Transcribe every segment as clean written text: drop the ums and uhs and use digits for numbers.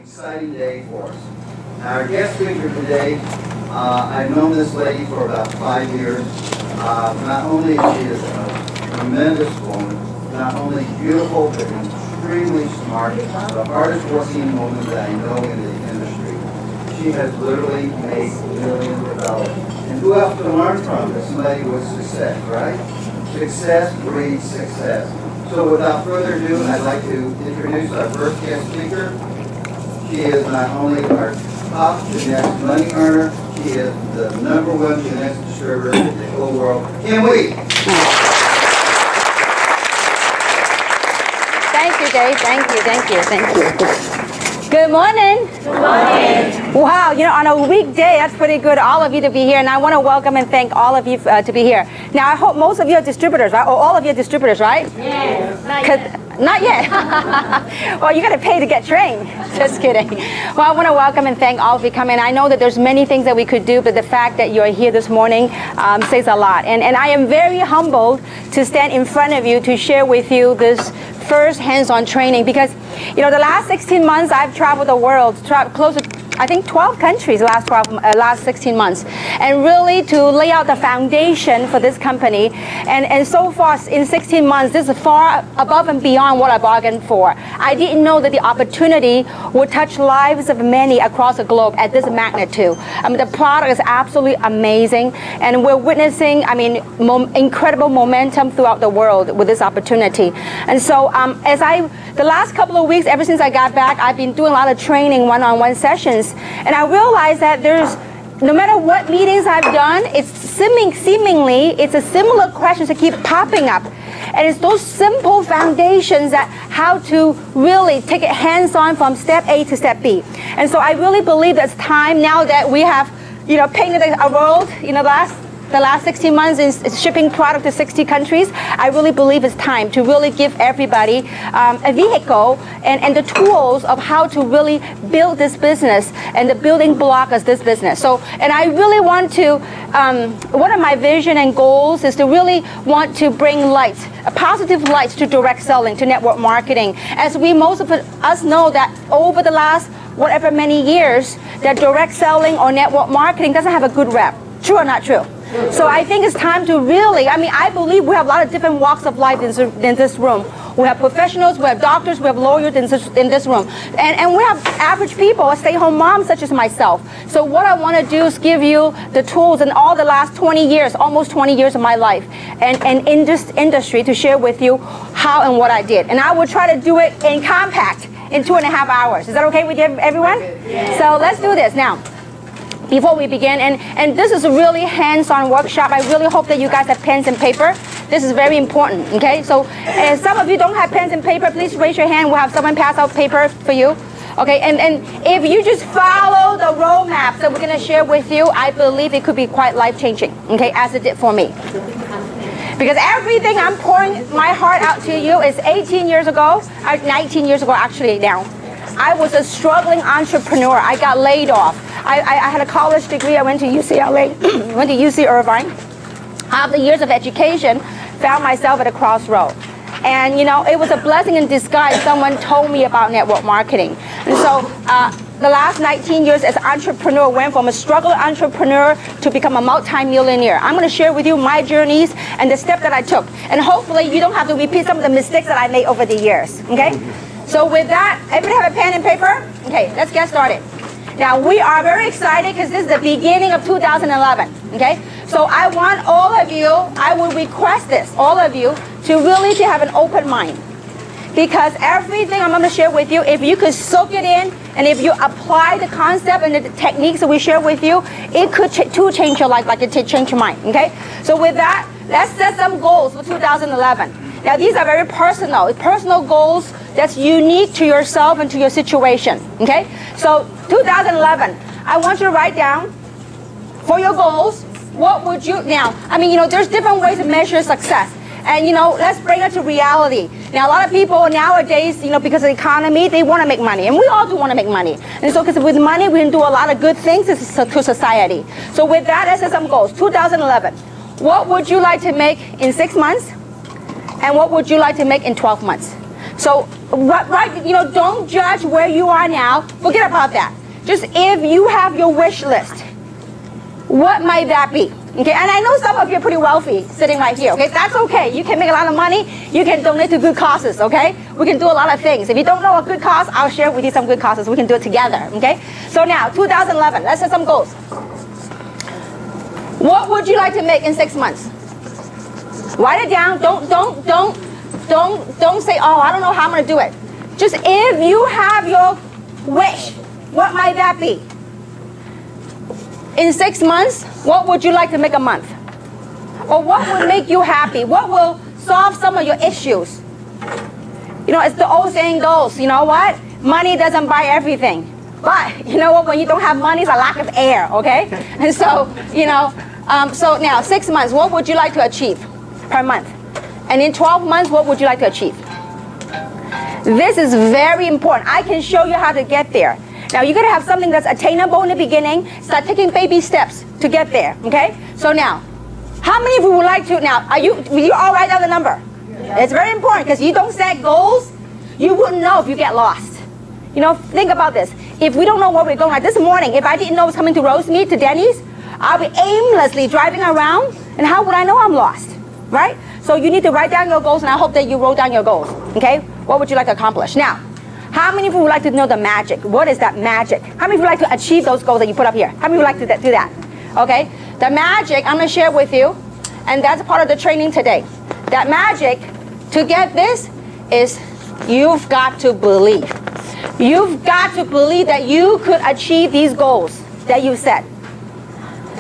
exciting day for us. Our guest speaker today, I've known this lady for about 5 years. Not only is she a tremendous woman, not only beautiful, but extremely smart, the hardest working woman that I know in the industry. She has literally made millions of dollars. And who else to learn from is somebody with success, right? Success breeds success. So without further ado, I'd like to introduce our first guest speaker. She is not only our top Genex money earner, she is the #1 Genex distributor in the whole world. Kim Hui. Thank you, Dave. Thank you. Good morning. Good morning. Wow, on a weekday, that's pretty good, all of you to be here. And I want to welcome and thank all of you to be here. Now, I hope most of you are distributors, right? Or all of you are distributors, right? Yes. Not yet. Well, you got to pay to get trained. Just kidding. Well, I want to welcome and thank all of you coming. I know that there's many things that we could do, but the fact that you're here this morning says a lot. And I am very humbled to stand in front of you to share with you this first hands-on training because, the last 16 months I've traveled the world, close to I think 12 countries the last 16 months, and really to lay out the foundation for this company. And so far in 16 months, this is far above and beyond what I bargained for. I didn't know that the opportunity would touch lives of many across the globe at this magnitude. The product is absolutely amazing, and we're witnessing, incredible momentum throughout the world with this opportunity. And so, the last couple of weeks, ever since I got back, I've been doing a lot of training, one-on-one sessions. And I realized that no matter what meetings I've done, it's seemingly, it's a similar questions that keep popping up. And it's those simple foundations that how to really take it hands-on from step A to step B. And so I really believe that it's time now that we have, painted a world, the last 16 months is shipping product to 60 countries. I really believe it's time to really give everybody a vehicle and the tools of how to really build this business and the building block of this business. So, and I really want to, one of my vision and goals is to really want to bring light, a positive light to direct selling, to network marketing. As most of us know that over the last whatever many years, that direct selling or network marketing doesn't have a good rep. True or not true? So I think it's time to really, I believe we have a lot of different walks of life in this room. We have professionals, we have doctors, we have lawyers in this room. And we have average people, stay-home moms such as myself. So what I want to do is give you the tools in all the last 20 years, almost 20 years of my life, and in this industry to share with you how and what I did. And I will try to do it in compact in 2.5 hours. Is that okay with everyone? Yes. So let's do this now. Before we begin, and this is a really hands-on workshop. I really hope that you guys have pens and paper. This is very important, okay? So if some of you don't have pens and paper, please raise your hand. We'll have someone pass out paper for you. Okay, and if you just follow the roadmap that we're going to share with you, I believe it could be quite life-changing, okay, as it did for me. Because everything I'm pouring my heart out to you is 18 years ago, 19 years ago actually now. I was a struggling entrepreneur. I got laid off. I had a college degree. I went to UCLA, went to UC Irvine. After years of education, found myself at a crossroad. And, it was a blessing in disguise. Someone told me about network marketing. And so the last 19 years as an entrepreneur went from a struggling entrepreneur to become a multi-millionaire. I'm going to share with you my journeys and the steps that I took. And hopefully you don't have to repeat some of the mistakes that I made over the years. Okay? So with that, everybody have a pen and paper? Okay, let's get started. Now, we are very excited because this is the beginning of 2011, okay? So I want all of you, I would request this, all of you, to really have an open mind. Because everything I'm going to share with you, if you could soak it in, and if you apply the concept and the techniques that we share with you, it could change your life like it did change your mind, okay? So with that, let's set some goals for 2011. Now, these are very personal goals that's unique to yourself and to your situation, okay? So 2011, I want you to write down for your goals, what would you, now, there's different ways to measure success. And, let's bring it to reality. Now, a lot of people nowadays, because of the economy, they want to make money. And we all do want to make money. And so, because with money, we can do a lot of good things to society. So with that, let's set some goals. 2011, what would you like to make in 6 months? And what would you like to make in 12 months? So, right, don't judge where you are now. Forget about that. Just if you have your wish list, what might that be? Okay, and I know some of you are pretty wealthy sitting right here, okay? That's okay. You can make a lot of money. You can donate to good causes, okay? We can do a lot of things. If you don't know a good cause, I'll share with you some good causes. We can do it together, okay? So now, 2011, let's set some goals. What would you like to make in 6 months? Write it down. Don't say, oh, I don't know how I'm going to do it. Just if you have your wish, what might that be? In 6 months, what would you like to make a month? Or what would make you happy? What will solve some of your issues? It's the old saying goes, you know what? Money doesn't buy everything. But, you know what? When you don't have money, it's a lack of air, okay? And so, so now 6 months, what would you like to achieve per month? And in 12 months, what would you like to achieve? This is very important. I can show you how to get there. Now, you're going to have something that's attainable in the beginning. Start taking baby steps to get there, okay? So now, how many of you would like to, now, will you all write down the number? Yeah. It's very important because you don't set goals, you wouldn't know if you get lost. Think about this. If we don't know where we're going, like this morning, if I didn't know I was coming to roast meat to Denny's, I'll be aimlessly driving around, and how would I know I'm lost, right? So you need to write down your goals, and I hope that you wrote down your goals, okay? What would you like to accomplish? Now, how many of you would like to know the magic? What is that magic? How many of you would like to achieve those goals that you put up here? How many would like to do that? Okay? The magic, I'm going to share with you, and that's part of the training today. That magic, to get this, is you've got to believe. You've got to believe that you could achieve these goals that you set.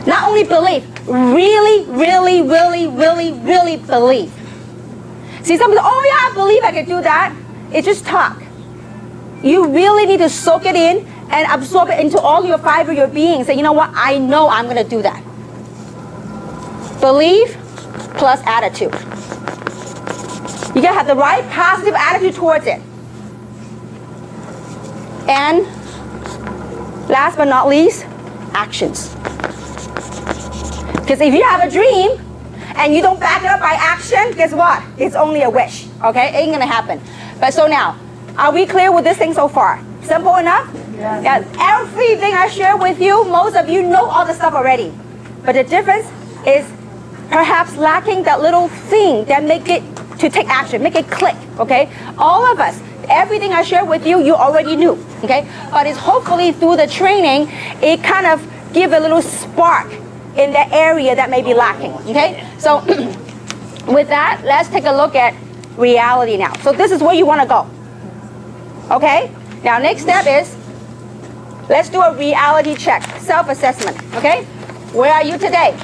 Not only believe, really, really, really, really, really believe. See, some people say, oh yeah, I believe I can do that. It's just talk. You really need to soak it in and absorb it into all your fiber of your being. Say, you know what? I know I'm going to do that. Believe plus attitude. You got to have the right positive attitude towards it. And last but not least, actions. Because if you have a dream and you don't back it up by action, guess what? It's only a wish. Okay? It ain't going to happen. But so now, are we clear with this thing so far? Simple enough? Yes. Yeah. Everything I share with you, most of you know all the stuff already. But the difference is perhaps lacking that little thing that make it to take action, make it click, okay? All of us, everything I share with you, you already knew, okay? But it's hopefully through the training, it kind of give a little spark in that area that may be lacking, okay? So with that, let's take a look at reality now. So this is where you want to go. Okay? Now, next step is, let's do a reality check, self-assessment, okay? Where are you today?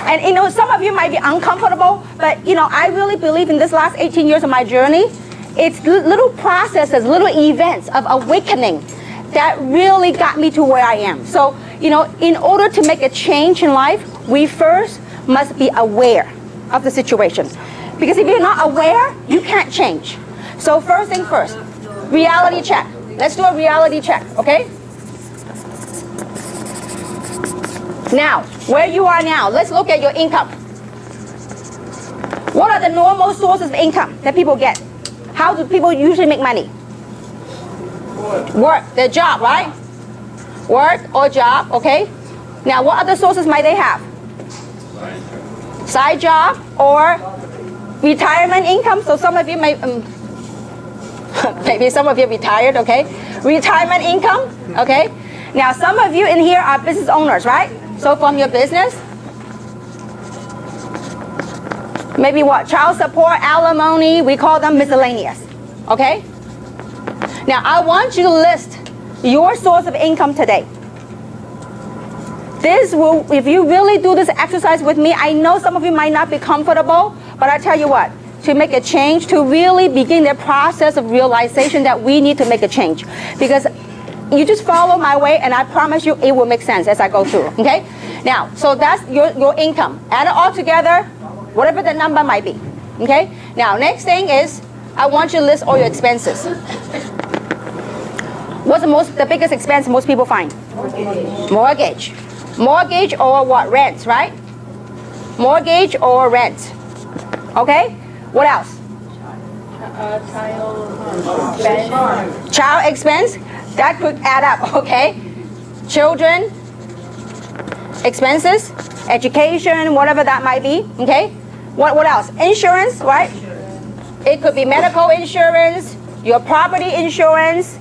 And, some of you might be uncomfortable, but, I really believe in this last 18 years of my journey, it's little processes, little events of awakening that really got me to where I am. So, in order to make a change in life, we first must be aware of the situation. Because if you're not aware, you can't change. So first thing first, reality check. Let's do a reality check, okay? Now, where you are now, let's look at your income. What are the normal sources of income that people get? How do people usually make money? Work, their job, right? Work or job, okay? Now, what other sources might they have? Side job or retirement income. So some of you may, maybe some of you are retired, okay? Retirement income, okay? Now, some of you in here are business owners, right? So from your business, maybe what? Child support, alimony, we call them miscellaneous, okay? Now, I want you to list your source of income today. This will, if you really do this exercise with me, I know some of you might not be comfortable, but I tell you what, to make a change, to really begin the process of realization that we need to make a change. Because you just follow my way, and I promise you it will make sense as I go through, okay? Now, so that's your income. Add it all together, whatever the number might be, okay? Now, next thing is, I want you to list all your expenses. What's the biggest expense most people find? Mortgage. Mortgage or what? Rent, right? Mortgage or rent. Okay? What else? Child expense, that could add up, okay? Children expenses, education, whatever that might be, okay? What else? Insurance, right? It could be medical insurance, your property insurance,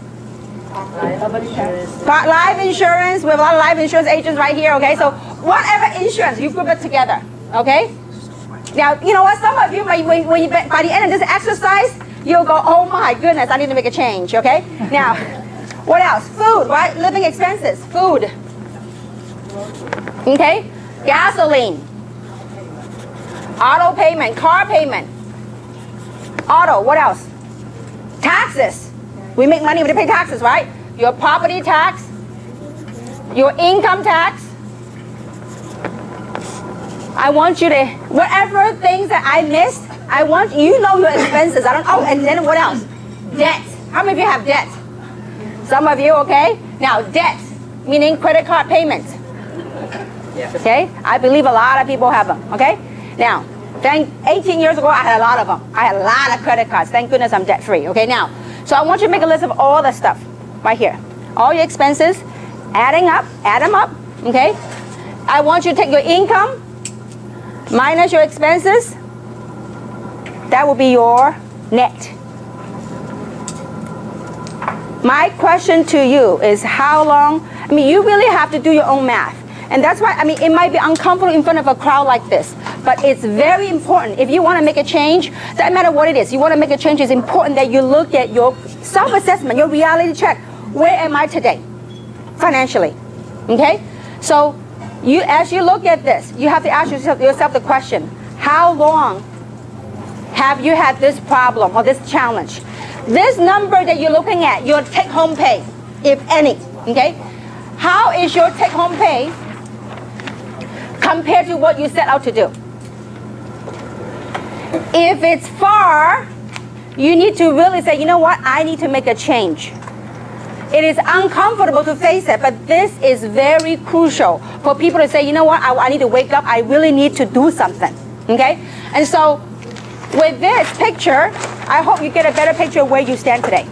life insurance. We have a lot of life insurance agents right here, okay? So whatever insurance, you group it together, okay? Now, you know what? Some of you, when you by the end of this exercise, you'll go, oh my goodness, I need to make a change, okay? Now, what else? Food, right? Living expenses, food. Okay? Gasoline. Auto payment, car payment. Auto, what else? Taxes. We make money to pay taxes, right? Your property tax, your income tax. I want you to, whatever things that I missed, I want you know your expenses. And then what else? Debt. How many of you have debt? Some of you, okay? Now, debt, meaning credit card payments. Okay? I believe a lot of people have them, okay? Now, 18 years ago, I had a lot of them. I had a lot of credit cards. Thank goodness I'm debt-free, okay? Now, so I want you to make a list of all the stuff right here. All your expenses, add them up, okay? I want you to take your income minus your expenses. That will be your net. My question to you is how long, you really have to do your own math. And that's why, it might be uncomfortable in front of a crowd like this, but it's very important. If you want to make a change, doesn't matter what it is, you want to make a change, it's important that you look at your self-assessment, your reality check. Where am I today, financially? Okay? So, as you look at this, you have to ask yourself the question, how long have you had this problem or this challenge? This number that you're looking at, your take-home pay, if any, okay? How is your take-home pay compared to what you set out to do? If it's far, you need to really say, you know what, I need to make a change. It is uncomfortable to face it, but this is very crucial for people to say, you know what, I need to wake up, I really need to do something, okay? And so, with this picture, I hope you get a better picture of where you stand today.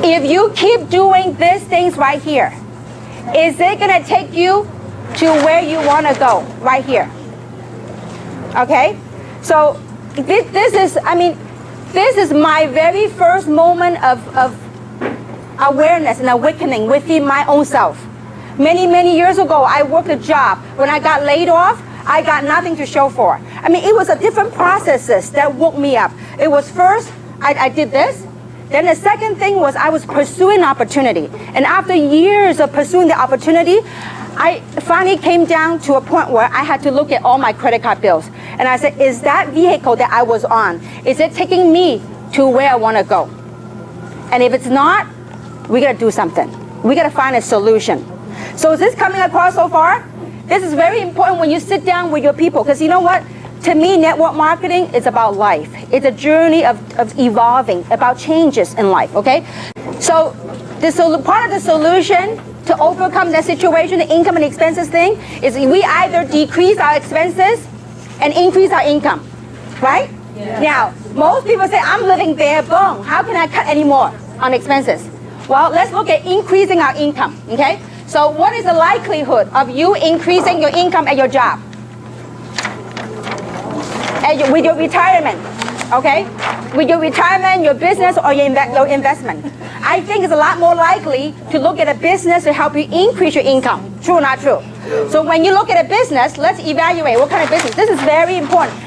If you keep doing these things right here, is it going to take you to where you want to go right here? Okay? So this is my very first moment of awareness and awakening within my own self. Many years ago, I worked a job. When I got laid off, I got nothing to show for. It was a different processes that woke me up. It was first, I did this. Then the second thing was I was pursuing opportunity. And after years of pursuing the opportunity, I finally came down to a point where I had to look at all my credit card bills. And I said, is that vehicle that I was on, is it taking me to where I want to go? And if it's not, we got to do something. We got to find a solution. So is this coming across so far? This is very important when you sit down with your people, because you know what? To me, network marketing is about life. It's a journey of evolving, about changes in life, okay? So part of the solution to overcome that situation, the income and expenses thing, is we either decrease our expenses and increase our income, right? Yeah. Now, most people say, I'm living bare bone. How can I cut any more on expenses? Well, let's look at increasing our income, okay? So what is the likelihood of you increasing your income at your job? With your retirement, okay? With your retirement, your business, or your investment. I think it's a lot more likely to look at a business to help you increase your income. True or not true? So when you look at a business, let's evaluate what kind of business. This is very important.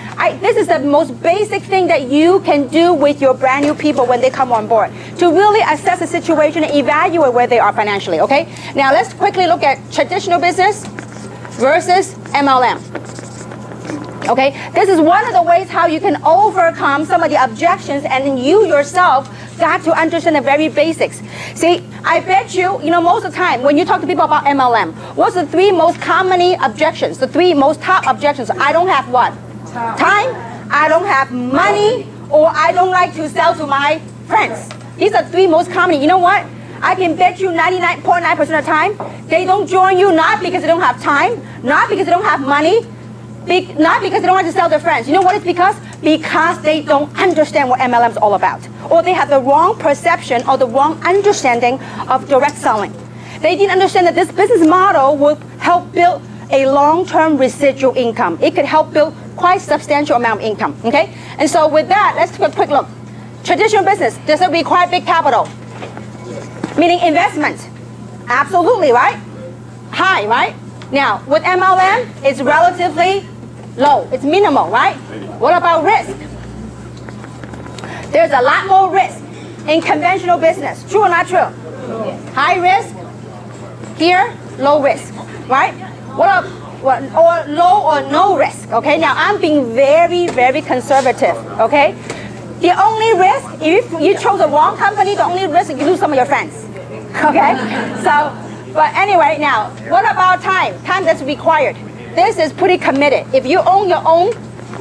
This is the most basic thing that you can do with your brand new people when they come on board, to really assess the situation and evaluate where they are financially, okay? Now let's quickly look at traditional business versus MLM. Okay, this is one of the ways how you can overcome some of the objections, and you yourself got to understand the very basics. See, I bet you, most of the time when you talk to people about MLM, what's the three most commonly objections, the three most top objections? I don't have what? Time, I don't have money, or I don't like to sell to my friends. These are three most common. You know what? I can bet you 99.9% of the time, they don't join you not because they don't have time, not because they don't have money. Not because they don't want to sell their friends. You know what it's because? Because they don't understand what MLM is all about. Or they have the wrong perception or the wrong understanding of direct selling. They didn't understand that this business model will help build a long-term residual income. It could help build quite substantial amount of income, okay? And so with that, let's take a quick look. Traditional business, does it require big capital? Meaning investment. Absolutely, right? High, right? Now, with MLM, it's relatively low. It's minimal, right? What about risk? There's a lot more risk in conventional business. True or not true? High risk, here, low risk, right? Or low or no risk, okay? Now, I'm being very, very conservative, okay? The only risk, if you chose the wrong company, the only risk is you lose some of your friends, okay? So, but anyway, now, what about time? Time that's required. This is pretty committed. If you own your own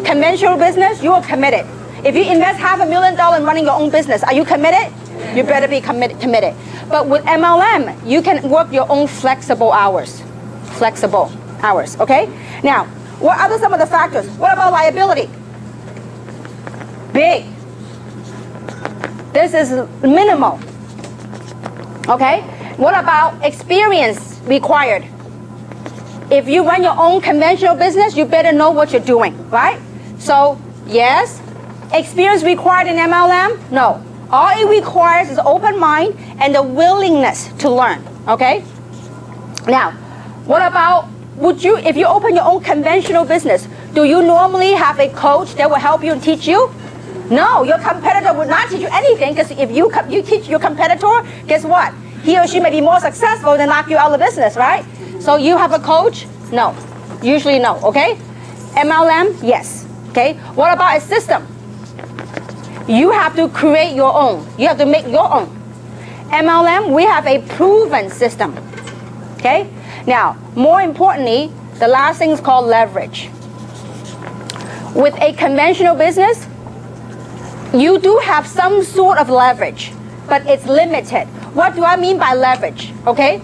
conventional business, you are committed. If you invest $500,000 in running your own business, are you committed? You better be committed. But with MLM, you can work your own flexible hours. Flexible hours, okay? Now, what are some of the factors? What about liability? Big. This is minimal, okay? What about experience required? If you run your own conventional business, you better know what you're doing, right? So, yes. Experience required in MLM? No. All it requires is open mind and the willingness to learn, okay? Now, what about, if you open your own conventional business, do you normally have a coach that will help you and teach you? No, your competitor would not teach you anything, because if you teach your competitor, guess what? He or she may be more successful than knock you out of the business, right? So you have a coach? No. Usually no, okay? MLM? Yes. Okay? What about a system? You have to create your own. You have to make your own. MLM, we have a proven system. Okay? Now, more importantly, the last thing is called leverage. With a conventional business, you do have some sort of leverage, but it's limited. What do I mean by leverage? Okay?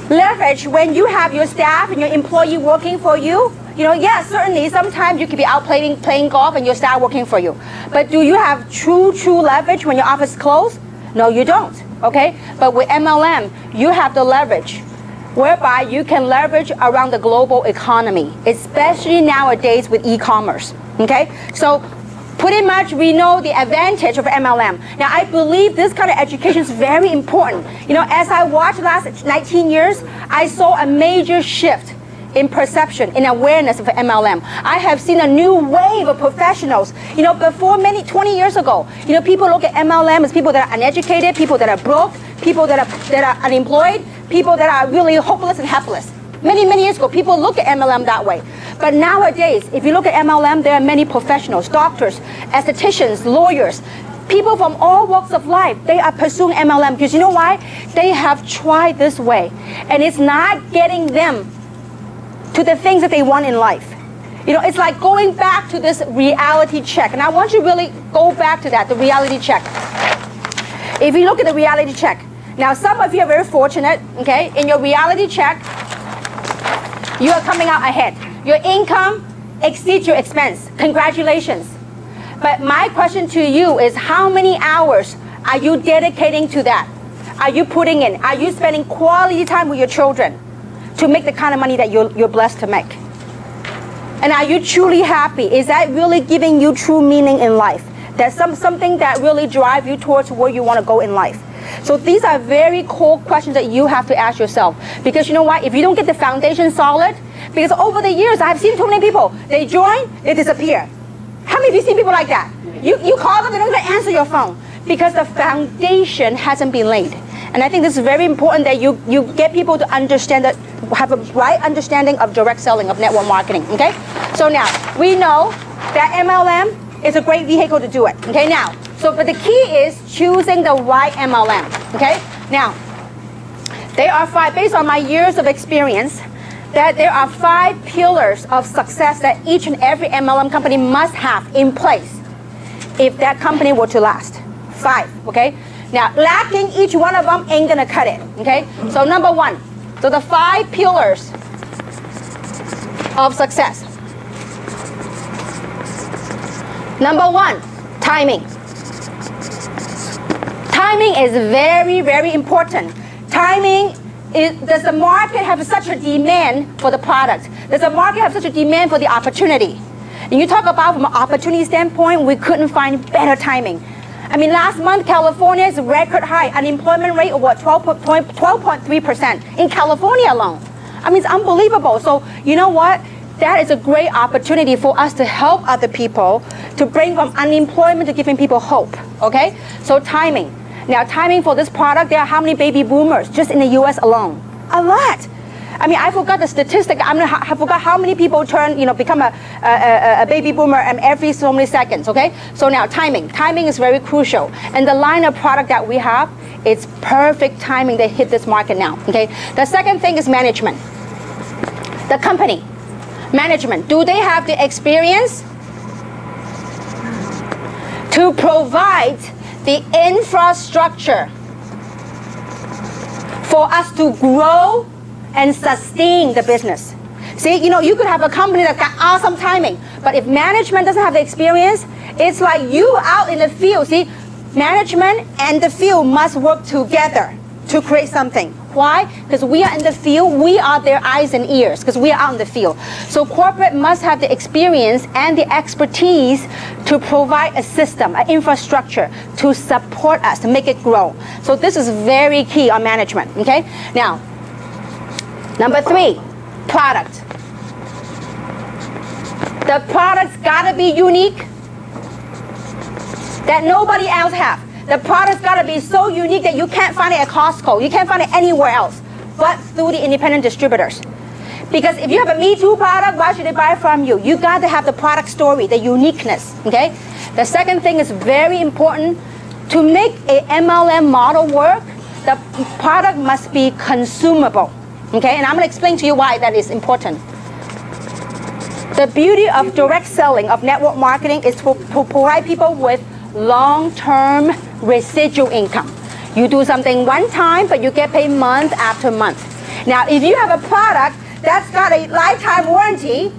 Leverage, when you have your staff and your employee working for you, yes, certainly sometimes you could be out playing golf and your staff working for you. But do you have true leverage when your office is closed? No, you don't, okay? But with MLM, you have the leverage, whereby you can leverage around the global economy, especially nowadays with e-commerce, okay? So pretty much we know the advantage of MLM. Now, I believe this kind of education is very important. As I watched the last 19 years, I saw a major shift in perception, in awareness of MLM. I have seen a new wave of professionals. Before 20 years ago, people look at MLM as people that are uneducated, people that are broke, people that are unemployed, people that are really hopeless and helpless. Many years ago, people look at MLM that way. But nowadays, if you look at MLM, there are many professionals, doctors, estheticians, lawyers, people from all walks of life. They are pursuing MLM because you know why? They have tried this way, and it's not getting them to the things that they want in life. It's like going back to this reality check. And I want you to really go back to that, the reality check. If you look at the reality check, now some of you are very fortunate, okay? In your reality check, you are coming out ahead. Your income exceeds your expense. Congratulations. But my question to you is, how many hours are you dedicating to that? Are you putting in? Are you spending quality time with your children to make the kind of money that you're blessed to make? And are you truly happy? Is that really giving you true meaning in life? That's something that really drives you towards where you want to go in life. So these are very core questions that you have to ask yourself. Because you know what? If you don't get the foundation solid, because over the years, I've seen too many people. They join, they disappear. How many of you seen people like that? You call them, they don't even answer your phone. Because the foundation hasn't been laid. And I think this is very important that you get people to understand that, have a right understanding of direct selling, of network marketing, okay? So now, we know that MLM is a great vehicle to do it, okay? Now, but the key is choosing the right MLM, okay? Now, there are 5, based on my years of experience, that there are 5 pillars of success that each and every MLM company must have in place if that company were to last. 5, okay? Now, lacking each one of them ain't gonna cut it, okay? So number 1, so the 5 pillars of success. Number one, timing. Timing is very, very important. Timing is, does the market have such a demand for the product? Does the market have such a demand for the opportunity? And you talk about from an opportunity standpoint, we couldn't find better timing. I mean, last month, California's record high unemployment rate of what, 12.3% in California alone. I mean, it's unbelievable. So you know what? That is a great opportunity for us to help other people, to bring from unemployment to giving people hope, okay? So timing. Now, timing for this product, there are how many baby boomers just in the US alone? A lot. I mean, I forgot the statistic. I forgot how many people become a baby boomer every so many seconds, okay? So now timing. Timing is very crucial. And the line of product that we have, it's perfect timing to hit this market now, okay? The second thing is management. The company, management, do they have the experience to provide the infrastructure for us to grow and sustain the business? See, you could have a company that's got awesome timing, but if management doesn't have the experience, it's like you out in the field. See, management and the field must work together to create something. Why? Because we are in the field, we are their eyes and ears, because we are out in the field. So corporate must have the experience and the expertise to provide a system, an infrastructure to support us, to make it grow. So this is very key on management, okay? Now, number three, product. The product's gotta be unique that nobody else have. The product's gotta be so unique that you can't find it at Costco. You can't find it anywhere else but through the independent distributors. Because if you have a Me Too product, why should they buy from you? You got to have the product story, the uniqueness, okay? The second thing is very important. To make a MLM model work, the product must be consumable, okay? And I'm gonna explain to you why that is important. The beauty of direct selling, of network marketing, is to provide people with long-term residual income. You do something one time, but you get paid month after month. Now, if you have a product that's got a lifetime warranty,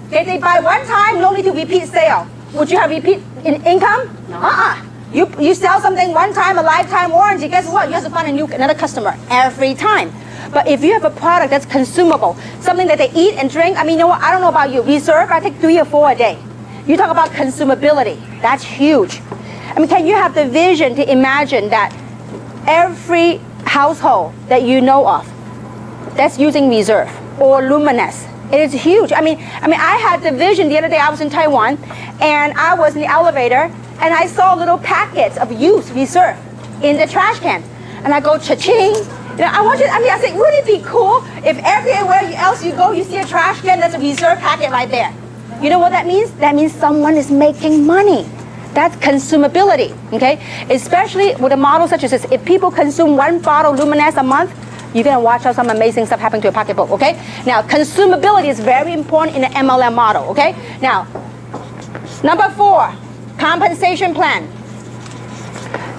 okay, they buy one time, no need to repeat sale. Would you have repeat income? No. You sell something one time, a lifetime warranty, guess what? You have to find another customer every time. But if you have a product that's consumable, something that they eat and drink, I mean, you know what? I don't know about you. Reserve, I take 3 or 4 a day. You talk about consumability. That's huge. I mean, can you have the vision to imagine that every household that you know of that's using Reserve or Luminous, it is huge. I mean, I had the vision the other day. I was in Taiwan, and I was in the elevator, and I saw little packets of used Reserve in the trash can, and I go cha-ching. I said, wouldn't it be cool if everywhere else you go, you see a trash can that's a Reserve packet right there? You know what that means? That means someone is making money. That's consumability, okay? Especially with a model such as this. If people consume 1 bottle Luminous a month, you're gonna watch how some amazing stuff happen to your pocketbook, okay? Now, consumability is very important in the MLM model, okay? Now, number 4, compensation plan.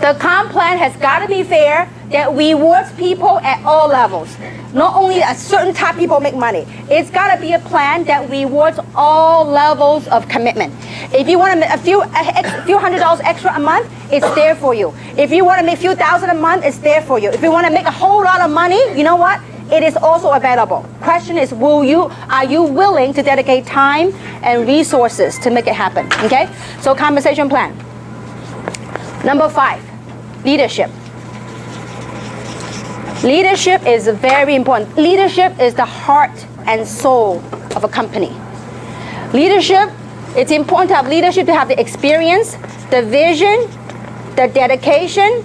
The comp plan has gotta be fair, that rewards people at all levels. Not only a certain type of people make money. It's got to be a plan that rewards all levels of commitment. If you want to make a few $100s extra a month, it's there for you. If you want to make a few thousand a month, it's there for you. If you want to make a whole lot of money, you know what? It is also available. Question is, are you willing to dedicate time and resources to make it happen? Okay? So compensation plan. Number 5, leadership. Leadership is very important. Leadership is the heart and soul of a company. Leadership, it's important to have leadership, to have the experience, the vision, the dedication,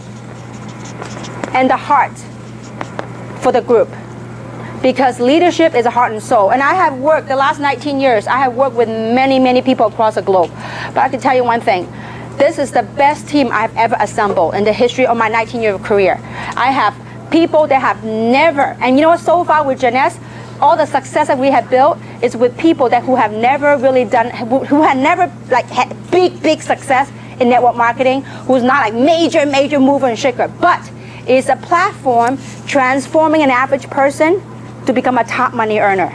and the heart for the group. Because leadership is a heart and soul. And I have worked, the last 19 years, I have worked with many, many people across the globe. But I can tell you one thing. This is the best team I've ever assembled in the history of my 19-year career. I have people that have never, and you know what, so far with Janess, all the success that we have built is with people who have never really done, who had never had big success in network marketing, who's not like major mover and shaker, but is a platform transforming an average person to become a top money earner.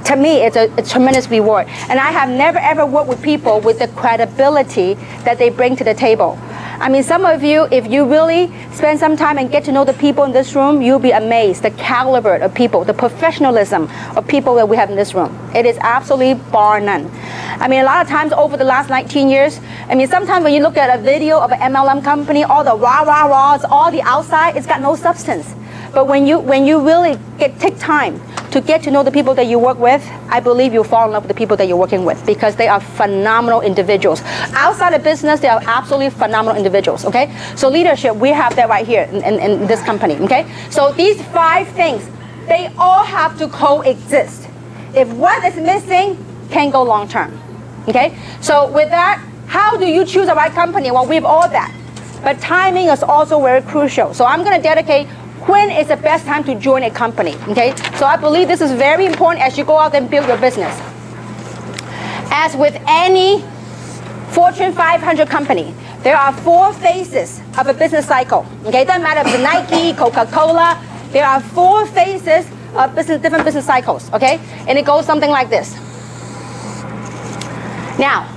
to me, it's a tremendous reward. And I have never ever worked with people with the credibility that they bring to the table. I mean, some of you, if you really spend some time and get to know the people in this room, you'll be amazed, the caliber of people, the professionalism of people that we have in this room. It is absolutely bar none. I mean, a lot of times over the last 19 years, I mean, sometimes when you look at a video of an MLM company, all the rah-rah-rahs, all the outside, it's got no substance. But when you really take time to get to know the people that you work with, I believe you'll fall in love with the people that you're working with because they are phenomenal individuals. Outside of business, they are absolutely phenomenal individuals, okay? So leadership, we have that right here in this company, okay? So these 5 things, they all have to coexist. If one is missing, can't go long term, okay? So with that, how do you choose the right company? Well, we have all that. But timing is also very crucial. So I'm going to dedicate when is the best time to join a company, okay? So I believe this is very important as you go out and build your business. As with any Fortune 500 company, there are 4 phases of a business cycle, okay? It doesn't matter if it's Nike, Coca-Cola, there are 4 phases of different business cycles, okay? And it goes something like this. Now,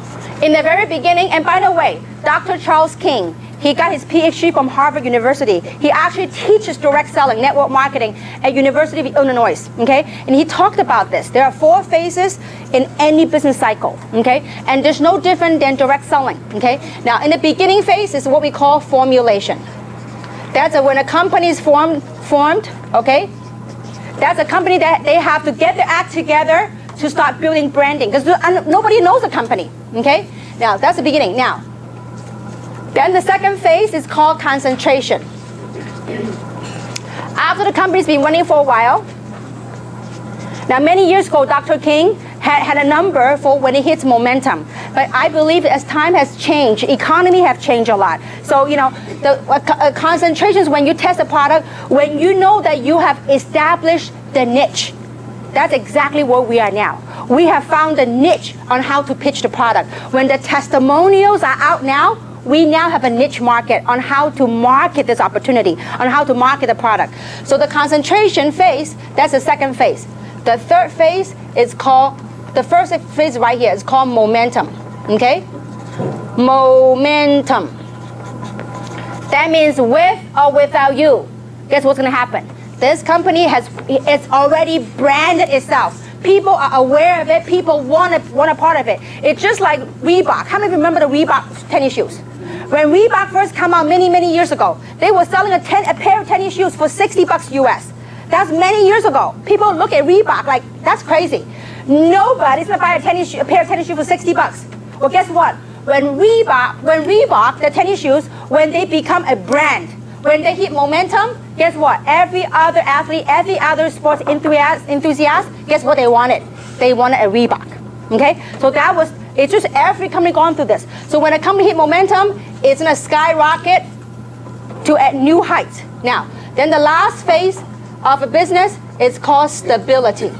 in the very beginning, and by the way, Dr. Charles King, he got his PhD from Harvard University. He actually teaches direct selling, network marketing at University of Illinois, okay? And he talked about this. There are 4 phases in any business cycle, okay? And there's no different than direct selling, okay? Now, in the beginning phase is what we call formulation. That's when a company is formed, okay? That's a company that they have to get their act together to start building branding because nobody knows the company, okay? Now, that's the beginning. Now, then the second phase is called concentration. After the company's been running for a while, now many years ago, Dr. King had a number for when it hits momentum. But I believe as time has changed, economy have changed a lot. So, you know, the concentrations when you test a product, when you know that you have established the niche. That's exactly where we are now. We have found a niche on how to pitch the product. When the testimonials are out now, we now have a niche market on how to market this opportunity, on how to market the product. So the concentration phase, that's the second phase. The third phase is called, the first phase right here is called momentum, okay? Momentum. That means with or without you, guess what's gonna happen? This company it's already branded itself. People are aware of it, people want a part of it. It's just like Reebok. How many of you remember the Reebok tennis shoes? When Reebok first came out many years ago, they were selling a pair of tennis shoes for $60 US. That's many years ago. People look at Reebok like, that's crazy. Nobody's gonna buy a pair of tennis shoes for $60. Well, guess what? When Reebok, the tennis shoes, when they become a brand, when they hit momentum, guess what? Every other athlete, every other sports enthusiast, guess what they wanted? They wanted a Reebok, okay? So it's just every company gone through this. So when a company hit momentum, it's gonna skyrocket to new heights. Now, then the last phase of a business is called stability.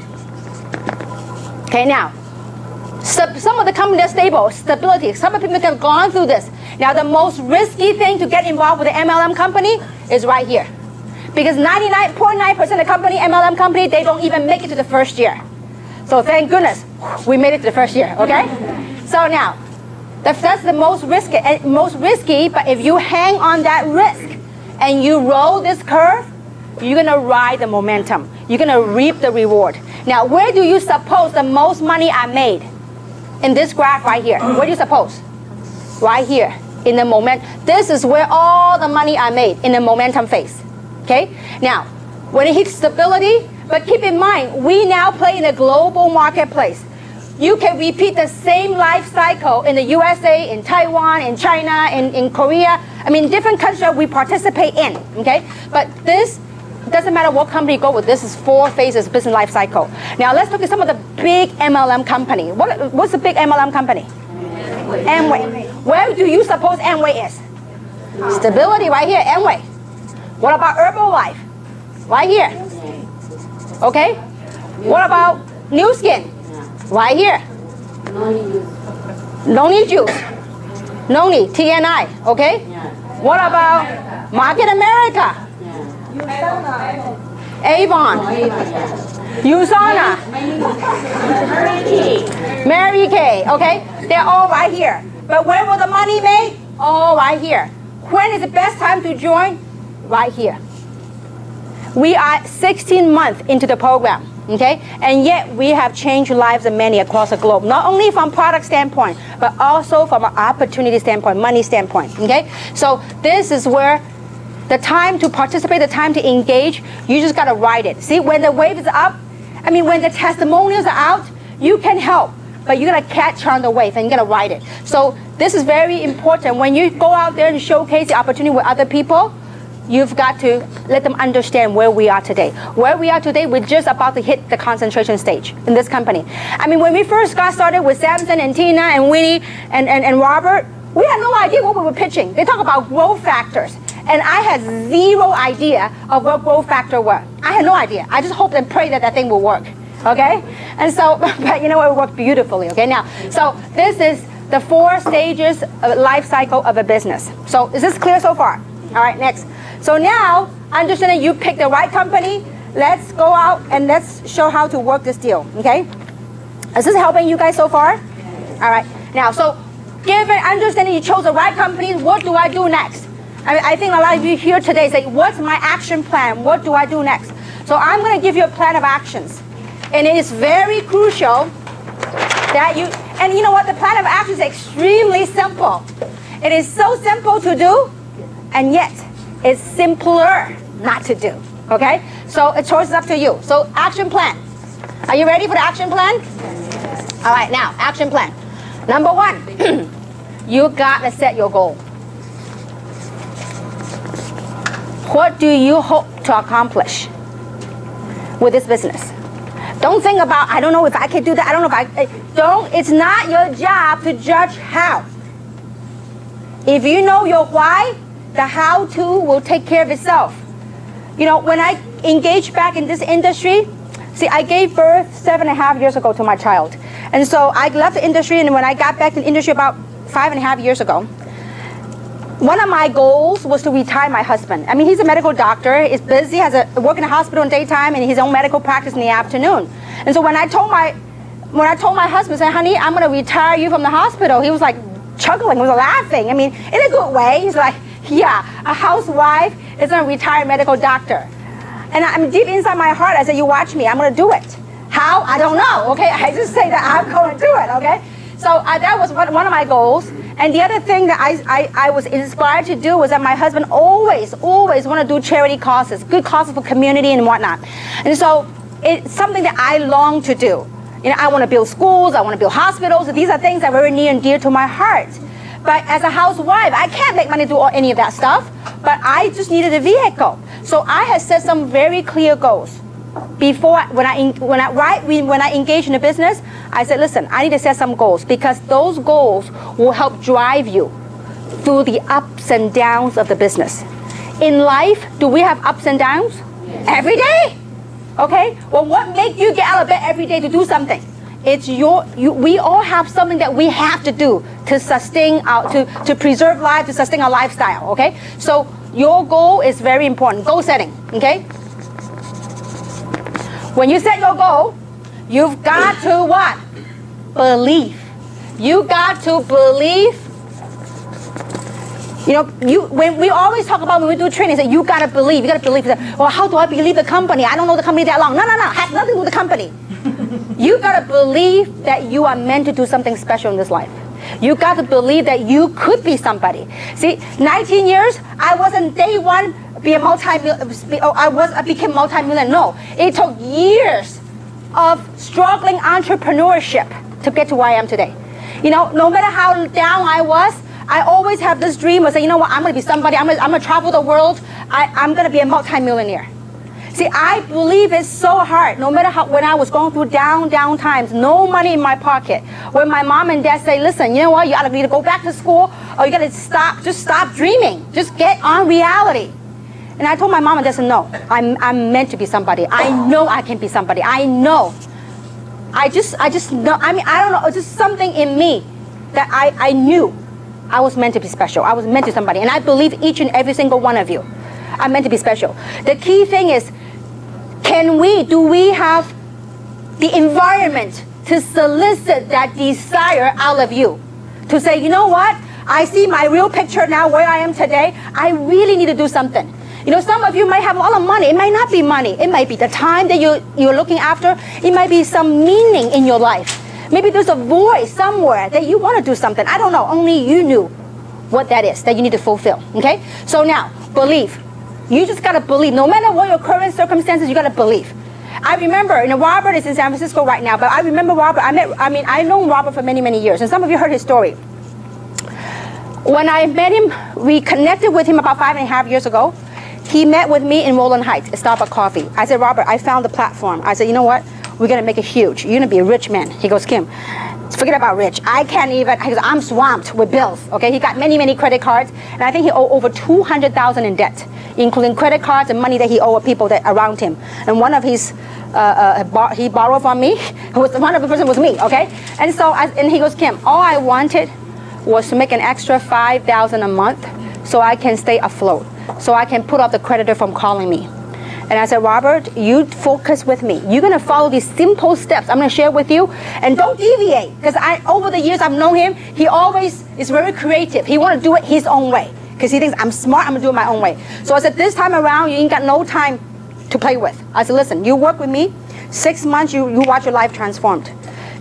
Okay, now, some of the companies are stable, stability. Some of the people have gone through this. Now, the most risky thing to get involved with an MLM company is right here. Because 99.9% of company, MLM company, they don't even make it to the first year. So thank goodness, we made it to the first year, okay? So now, that's the most risky, but if you hang on that risk and you roll this curve, you're gonna ride the momentum. You're gonna reap the reward. Now, where do you suppose the most money I made? In this graph right here. Where do you suppose? Right here, in the moment. This is where all the money I made in the momentum phase. Okay? Now, when it hits stability, but keep in mind, we now play in a global marketplace. You can repeat the same life cycle in the USA, in Taiwan, in China, in Korea. I mean, different countries that we participate in, okay? But this doesn't matter what company you go with. This is 4 phases business life cycle. Now, let's look at some of the big MLM company. What's the big MLM company? Amway. Where do you suppose Amway is? Stability right here, Amway. What about Herbalife? Right here. Okay? What about New Skin? Right here. Noni Juice. Noni, TNI, okay? What about Market America? Avon. USANA. Mary Kay. Okay? They're all right here. But when will the money made? All right here. When is the best time to join? Right here. We are 16 months into the program. Okay? And yet we have changed lives of many across the globe. Not only from product standpoint, but also from an opportunity standpoint, money standpoint. Okay? So this is where the time to participate, the time to engage, you just got to ride it. See, when the wave is up, when the testimonials are out, you can help. But you got to catch on the wave and you got to ride it. So this is very important. When you go out there and showcase the opportunity with other people, you've got to let them understand where we are today. Where we are today, we're just about to hit the concentration stage in this company. When we first got started with Samson and Tina and Winnie and Robert, we had no idea what we were pitching. They talk about growth factors. And I had zero idea of what growth factor were. I had no idea. I just hoped and prayed that thing will work. Okay? And so, but you know what, it worked beautifully. Okay, now, so this is the 4 stages of life cycle of a business. So is this clear so far? All right, next. So now, understanding you picked the right company, let's go out and let's show how to work this deal. Okay? Is this helping you guys so far? All right. Now, so given understanding you chose the right company, what do I do next? I think a lot of you here today say, what's my action plan? What do I do next? So I'm going to give you a plan of actions. And it is very crucial that you, and you know what, the plan of action is extremely simple. It is so simple to do, and yet it's simpler not to do. Okay? So a choice is up to you. So action plan. Are you ready for the action plan? All right, now, action plan. Number 1, you got to set your goal. What do you hope to accomplish with this business? Don't think about, I don't know if I can do that. I don't know if it's not your job to judge how. If you know your why, the how-to will take care of itself. When I engaged back in this industry, see, I gave birth 7.5 years ago to my child. And so I left the industry, and when I got back to the industry about 5.5 years ago, one of my goals was to retire my husband. He's a medical doctor, he's busy, work in a hospital in daytime and his own medical practice in the afternoon. And so when I told my husband, say, honey, I'm going to retire you from the hospital, he was like chuckling, he was laughing. In a good way. He's like, yeah, a housewife is going to retire a medical doctor. And deep inside my heart, I said, you watch me, I'm going to do it. How? I don't know, okay? I just say that I'm going to do it, okay? So that was one of my goals. And the other thing that I was inspired to do was that my husband always want to do charity causes, good causes for community and whatnot. And so it's something that I long to do. I want to build schools, I want to build hospitals. These are things that are very near and dear to my heart. But as a housewife, I can't make money to do any of that stuff. But I just needed a vehicle. So I had set some very clear goals. Before, when I engage in a business, I said, listen, I need to set some goals because those goals will help drive you through the ups and downs of the business. In life, do we have ups and downs? Yes. Every day? Okay? Well, what makes you get out of bed every day to do something? It's we all have something that we have to do to sustain to preserve life, to sustain our lifestyle, okay? So your goal is very important. Goal setting, okay? When you set your goal, you've got to what? Believe. You got to believe. When we always talk about when we do training, say you gotta believe. You gotta believe. Well, how do I believe the company? I don't know the company that long. No. It has nothing to do with the company. You gotta believe that you are meant to do something special in this life. You got to believe that you could be somebody. See, 19 years, I wasn't day one I became multi-millionaire. No, it took years of struggling entrepreneurship to get to where I am today. No matter how down I was, I always have this dream of saying, you know what, I'm going to be somebody. I'm going to travel the world. I'm going to be a multi-millionaire. See, I believe it's so hard. No matter when I was going through down times, no money in my pocket. When my mom and dad say, listen, you know what, you either need to go back to school or you got to stop dreaming. Just get on reality. And I told my mom and dad, no, I'm meant to be somebody. I know I can be somebody. I know. I just know. I don't know. It's just something in me that I knew I was meant to be special. I was meant to be somebody. And I believe each and every single one of you are meant to be special. The key thing is, Do we have the environment to solicit that desire out of you? To say, you know what? I see my real picture now where I am today. I really need to do something. You know, some of you might have a lot of money. It might not be money. It might be the time that you're looking after. It might be some meaning in your life. Maybe there's a void somewhere that you want to do something. I don't know. Only you knew what that is that you need to fulfill. Okay? So now, believe. You just got to believe. No matter what your current circumstances, you got to believe. I remember, Robert is in San Francisco right now, but I remember Robert. I've known Robert for many, many years, and some of you heard his story. When I met him, we connected with him about 5.5 years ago. He met with me in Roland Heights at Starbucks Coffee. I said, Robert, I found the platform. I said, you know what? We're going to make it huge. You're going to be a rich man. He goes, Kim, forget about rich. I can't even, he goes, I'm swamped with bills. Okay, he got many, many credit cards, and I think he owed over $200,000 in debt, including credit cards and money that he owed people that around him. And one of his, he borrowed from me. One of the person was me. Okay, and so and he goes, Kim, all I wanted was to make an extra $5,000 a month so I can stay afloat, so I can put off the creditor from calling me. And I said, Robert, you focus with me. You're going to follow these simple steps I'm going to share with you, and don't deviate. Because over the years I've known him, he always is very creative. He want to do it his own way because he thinks I'm smart, I'm going to do it my own way. So I said, this time around, you ain't got no time to play with. I said, listen, you work with me. 6 months, you watch your life transformed.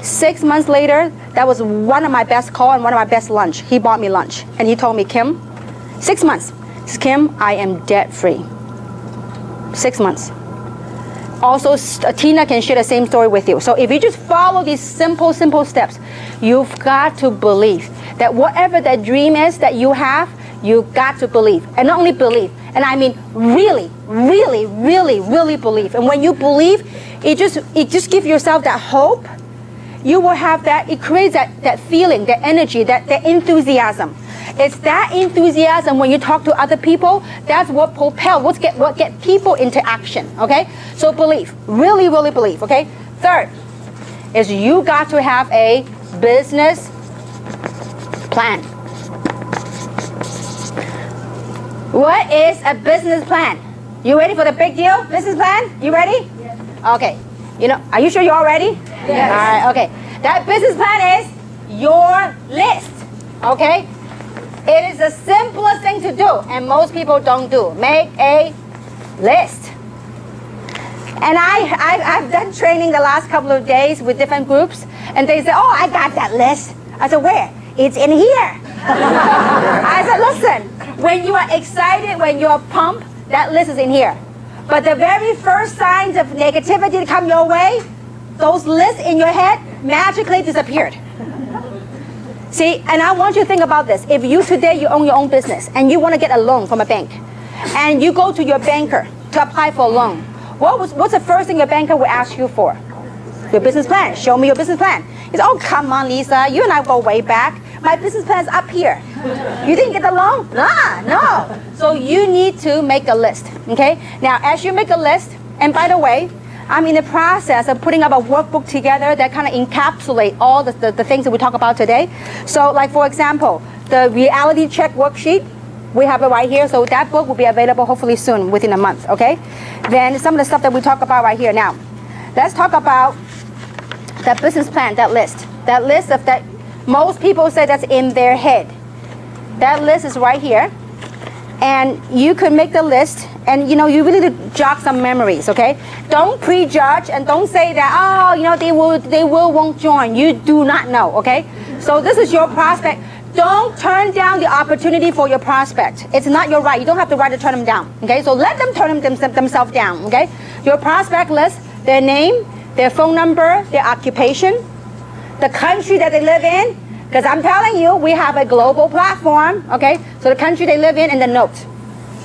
6 months later, that was one of my best calls and one of my best lunch. He bought me lunch, and he told me, Kim, 6 months. He says, Kim, I am debt-free. 6 months. Also, Tina can share the same story with you. So if you just follow these simple steps, you've got to believe that whatever that dream is that you have, you've got to believe. And not only believe, and I mean really, really, really, really believe. And when you believe, it just gives yourself that hope. You will have that, it creates that feeling, that energy, that enthusiasm. It's that enthusiasm when you talk to other people, that's what propels, what get people into action, okay? So believe, really, really believe, okay? Third is you got to have a business plan. What is a business plan? You ready for the big deal? Business plan? You ready? Yes. Okay. Are you sure you're all ready? Yes. All right, okay. That business plan is your list, okay? It is the simplest thing to do, and most people don't do. Make a list. And I've done training the last couple of days with different groups, and they say, oh, I got that list. I said, where? It's in here. I said, listen, when you are excited, when you're pumped, that list is in here. But the very first signs of negativity to come your way, those lists in your head magically disappeared. See, and I want you to think about this. If you own your own business and you want to get a loan from a bank, and you go to your banker to apply for a loan, what's the first thing your banker will ask you for? Your business plan. Show me your business plan. He says, oh, come on, Lisa. You and I go way back. My business plan is up here. You didn't get the loan? No. So you need to make a list, okay? Now, as you make a list, and by the way, I'm in the process of putting up a workbook together that kind of encapsulate all the things that we talk about today. So like, for example, the reality check worksheet, we have it right here. So that book will be available hopefully soon, within a month, okay? Then some of the stuff that we talk about right here. Now, let's talk about that business plan, that list. That list of that, most people say that's in their head. That list is right here. And you could make the list, and you really need to jog some memories, okay? Don't prejudge and don't say that, oh, they won't join. You do not know, okay? So this is your prospect. Don't turn down the opportunity for your prospect. It's not your right. You don't have the right to turn them down, okay? So let them turn themselves down, okay? Your prospect list, their name, their phone number, their occupation, the country that they live in. Because I'm telling you, we have a global platform, okay? So the country they live in and the note,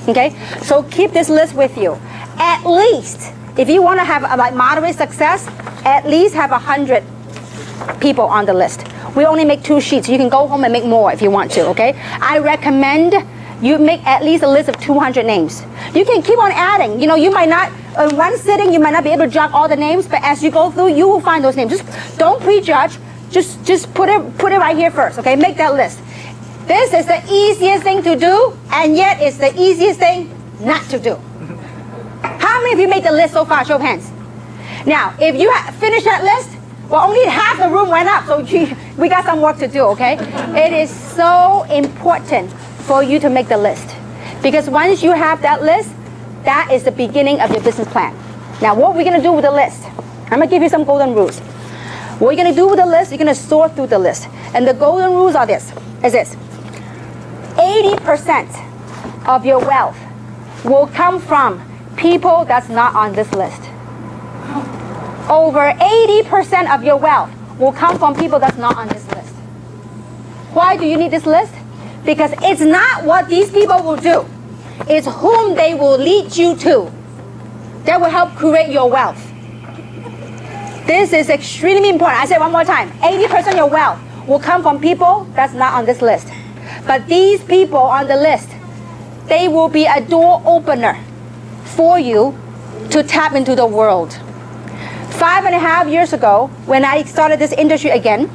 okay? So keep this list with you. At least, if you want to have a moderate success, at least have 100 people on the list. We only make 2 sheets. You can go home and make more if you want to, okay? I recommend you make at least a list of 200 names. You can keep on adding. You might not, in one sitting, you might not be able to jot all the names, but as you go through, you will find those names. Just don't prejudge. Just put it right here first, okay? Make that list. This is the easiest thing to do, and yet it's the easiest thing not to do. How How many of you made the list so far? Show of hands. Now, if you finished that list, well, only half the room went up, so we got some work to do, okay? It is so important for you to make the list. Because once you have that list, that is the beginning of your business plan. Now, what are we going to do with the list? I'm going to give you some golden rules. What you're going to do with the list, you're going to sort through the list. And the golden rules are this. 80% of your wealth will come from people that's not on this list. Over 80% of your wealth will come from people that's not on this list. Why do you need this list? Because it's not what these people will do. It's whom they will lead you to that will help create your wealth. This is extremely important. I say it one more time. 80% of your wealth will come from people that's not on this list. But these people on the list, they will be a door opener for you to tap into the world. 5.5 years ago, when I started this industry again,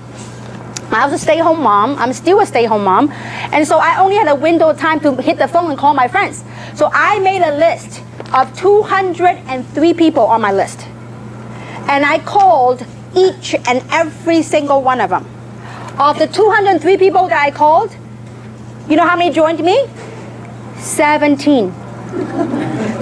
I was a stay-home mom. I'm still a stay-home mom. And so I only had a window of time to hit the phone and call my friends. So I made a list of 203 people on my list. And I called each and every single one of them. Of the 203 people that I called, you know how many joined me? 17.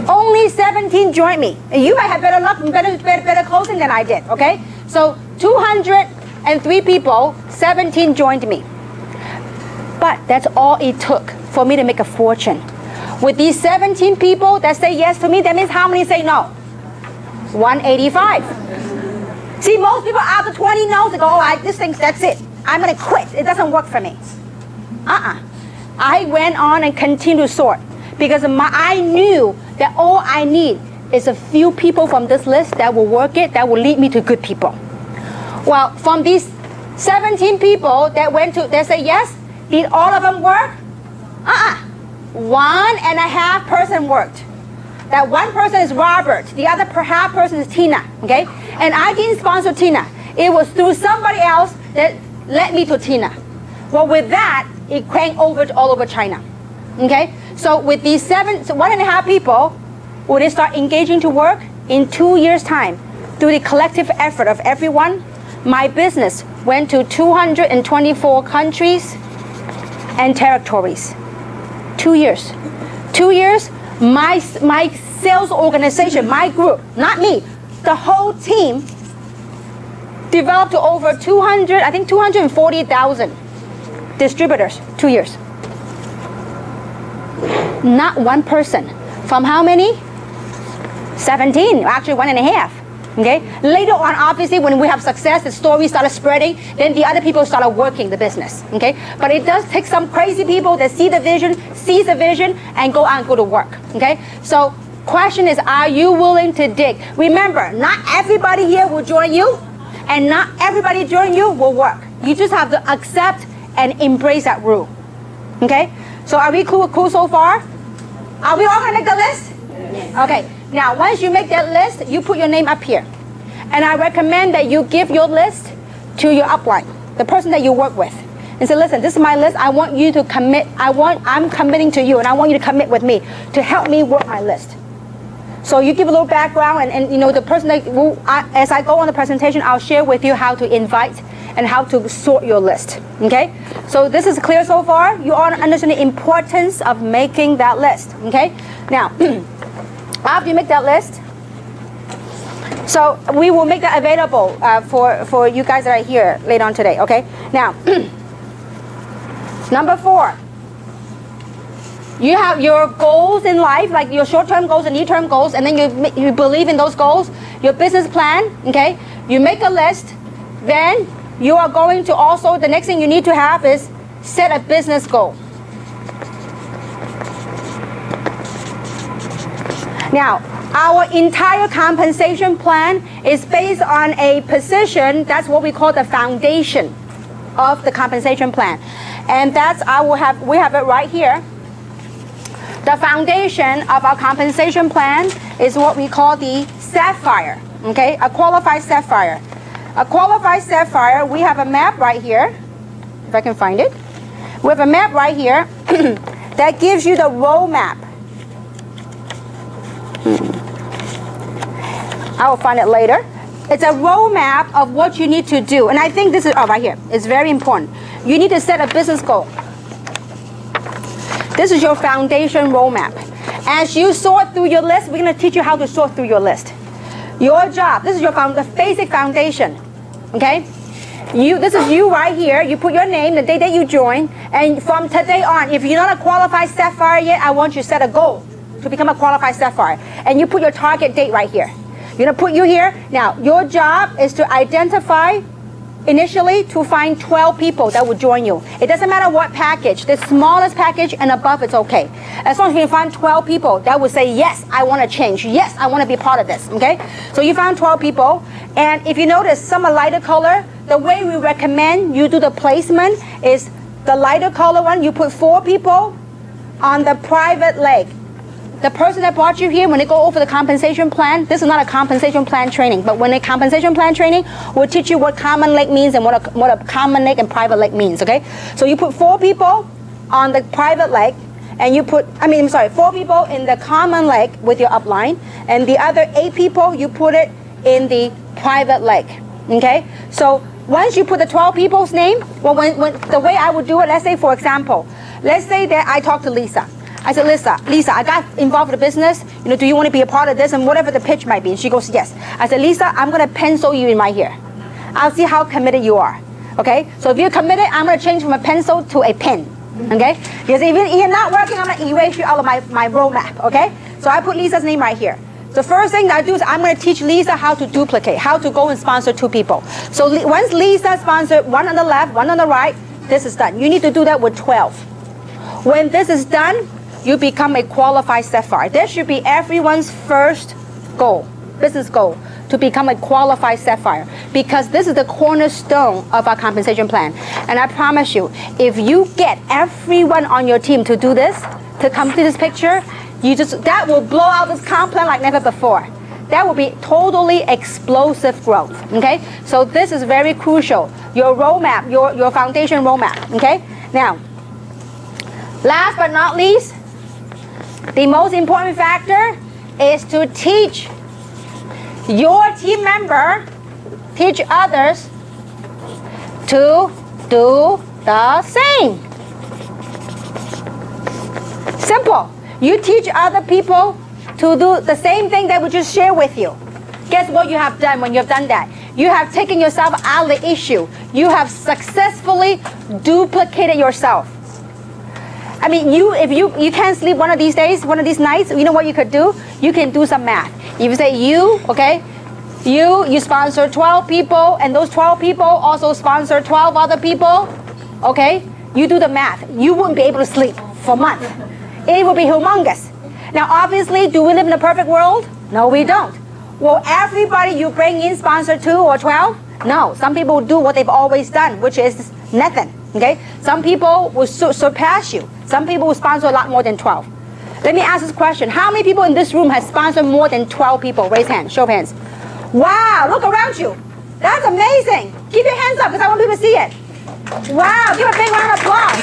Only 17 joined me. And you might have better luck and better closing than I did, okay? So 203 people, 17 joined me. But that's all it took for me to make a fortune. With these 17 people that say yes to me, that means how many say no? 185. See, most people after 20 no's, they go, oh, this thing, that's it. I'm going to quit. It doesn't work for me. I went on and continued to sort because I knew that all I need is a few people from this list that will work it, that will lead me to good people. Well, from these 17 people that say yes, did all of them work? 1.5 person worked. That one person is Robert. The other half person is Tina, okay? And I didn't sponsor Tina. It was through somebody else that led me to Tina. Well, with that, it cranked over all over China, okay? So with these 1.5 people, will they start engaging to work? In 2 years' time, through the collective effort of everyone, my business went to 224 countries and territories. 2 years. 2 years, my sales organization, my group, not me, the whole team developed to over 240,000 distributors. 2 years. Not one person. From how many? 17, actually 1.5. Okay. Later on, obviously, when we have success, the story started spreading. Then the other people started working the business. Okay. But it does take some crazy people that see the vision, sees the vision, and go out and go to work. Okay. So, question is, are you willing to dig? Remember, not everybody here will join you, and not everybody join you will work. You just have to accept and embrace that rule. Okay. So, are we cool so far? Are we all gonna make the list? Yes. Okay. Now, once you make that list, you put your name up here. And I recommend that you give your list to your upline, the person that you work with. And say, listen, this is my list. I want you to commit. I'm committing to you, and I want you to commit with me to help me work my list. So you give a little background, and you know, the person that as I go on the presentation, I'll share with you how to invite and how to sort your list. Okay? So this is clear so far? You all understand the importance of making that list. Okay? Now, after you make that list, so we will make that available for you guys that are here later on today, okay? Now, number 4, you have your goals in life, like your short-term goals and near-term goals, and then you believe in those goals, your business plan, okay? You make a list, then you are going to also, the next thing you need to have is set a business goal. Now, our entire compensation plan is based on a position, that's what we call the foundation of the compensation plan. And that's, we have it right here. The foundation of our compensation plan is what we call the sapphire, okay? A qualified sapphire. A qualified sapphire, we have a map right here, if I can find it. We have a map right here that gives you the roadmap. I will find it later. It's a roadmap of what you need to do. And I think this is, right here. It's very important. You need to set a business goal. This is your foundation roadmap. As you sort through your list, we're going to teach you how to sort through your list. Your job, this is your the basic foundation. Okay? This is you right here. You put your name, the day that you join, and from today on, if you're not a qualified Sapphire yet, I want you to set a goal to become a qualified Sapphire. And you put your target date right here. You're going to put you here. Now, your job is to identify, initially, to find 12 people that will join you. It doesn't matter what package. The smallest package and above, it's okay. As long as you find 12 people that will say, yes, I want to change. Yes, I want to be part of this. Okay? So you found 12 people. And if you notice, some are lighter color. The way we recommend you do the placement is the lighter color one. You put 4 people on the private leg. The person that brought you here, when they go over the compensation plan, this is not a compensation plan training, but when a compensation plan training, we'll teach you what common leg means and what a common leg and private leg means, okay? So you put 4 people on the private leg, and you put, 4 people in the common leg with your upline, and the other 8 people, you put it in the private leg, okay? So once you put the 12 people's name, well, when the way I would do it, let's say, for example, let's say that I talk to Lisa. I said, Lisa, I got involved with the business. Do you want to be a part of this? And whatever the pitch might be. And she goes, yes. I said, Lisa, I'm going to pencil you in right here. I'll see how committed you are. Okay? So if you're committed, I'm going to change from a pencil to a pen. Okay? Because if you're not working, I'm going to erase you out of my roadmap. Okay? So I put Lisa's name right here. The first thing that I do is I'm going to teach Lisa how to duplicate, how to go and sponsor 2 people. So once Lisa sponsored 1 on the left, 1 on the right, this is done. You need to do that with 12. When this is done, you become a qualified Sapphire. This should be everyone's first goal, business goal, to become a qualified Sapphire, because this is the cornerstone of our compensation plan. And I promise you, if you get everyone on your team to do this, to complete this picture, that will blow out this comp plan like never before. That will be totally explosive growth, okay? So this is very crucial. Your roadmap, your foundation roadmap, okay? Now, last but not least, the most important factor is to teach your team member, teach others to do the same. Simple. You teach other people to do the same thing that we just shared with you. Guess what you have done when you have done that? You have taken yourself out of the issue. You have successfully duplicated yourself. If you can't sleep one of these days, one of these nights, you know what you could do? You can do some math. If you say you sponsor 12 people, and those 12 people also sponsor 12 other people, okay? You do the math. You wouldn't be able to sleep for months. It would be humongous. Now, obviously, do we live in a perfect world? No, we don't. Will everybody you bring in sponsor 2 or 12? No. Some people do what they've always done, which is nothing. Okay? Some people will surpass you. Some people will sponsor a lot more than 12. Let me ask this question. How many people in this room have sponsored more than 12 people? Raise hands. Show of hands. Wow, look around you. That's amazing. Keep your hands up because I want people to see it. Wow, give a big round of applause.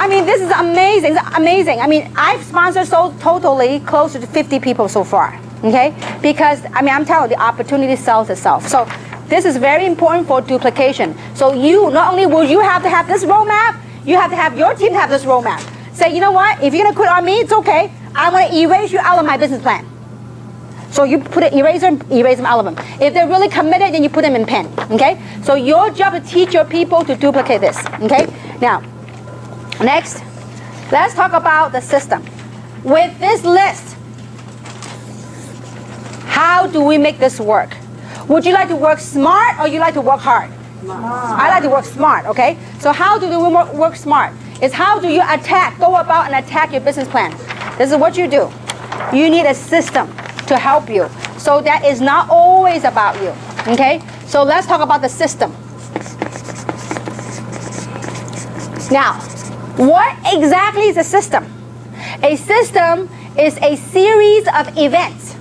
This is amazing. It's amazing. I've sponsored totally close to 50 people so far. Okay? Because, I'm telling you, the opportunity sells itself. So this is very important for duplication. So not only will you have to have this roadmap, you have to have your team have this roadmap. Say, you know what? If you're going to quit on me, it's okay. I'm going to erase you out of my business plan. So you put an eraser, erase them out of them. If they're really committed, then you put them in pen. Okay? So your job is to teach your people to duplicate this. Okay? Now, next, let's talk about the system. With this list, how do we make this work? Would you like to work smart or you like to work hard? Smart. I like to work smart, okay? So how do we work smart? It's how do you go about and attack your business plan. This is what you do. You need a system to help you. So that is not always about you, okay? So let's talk about the system. Now, what exactly is a system? A system is a series of events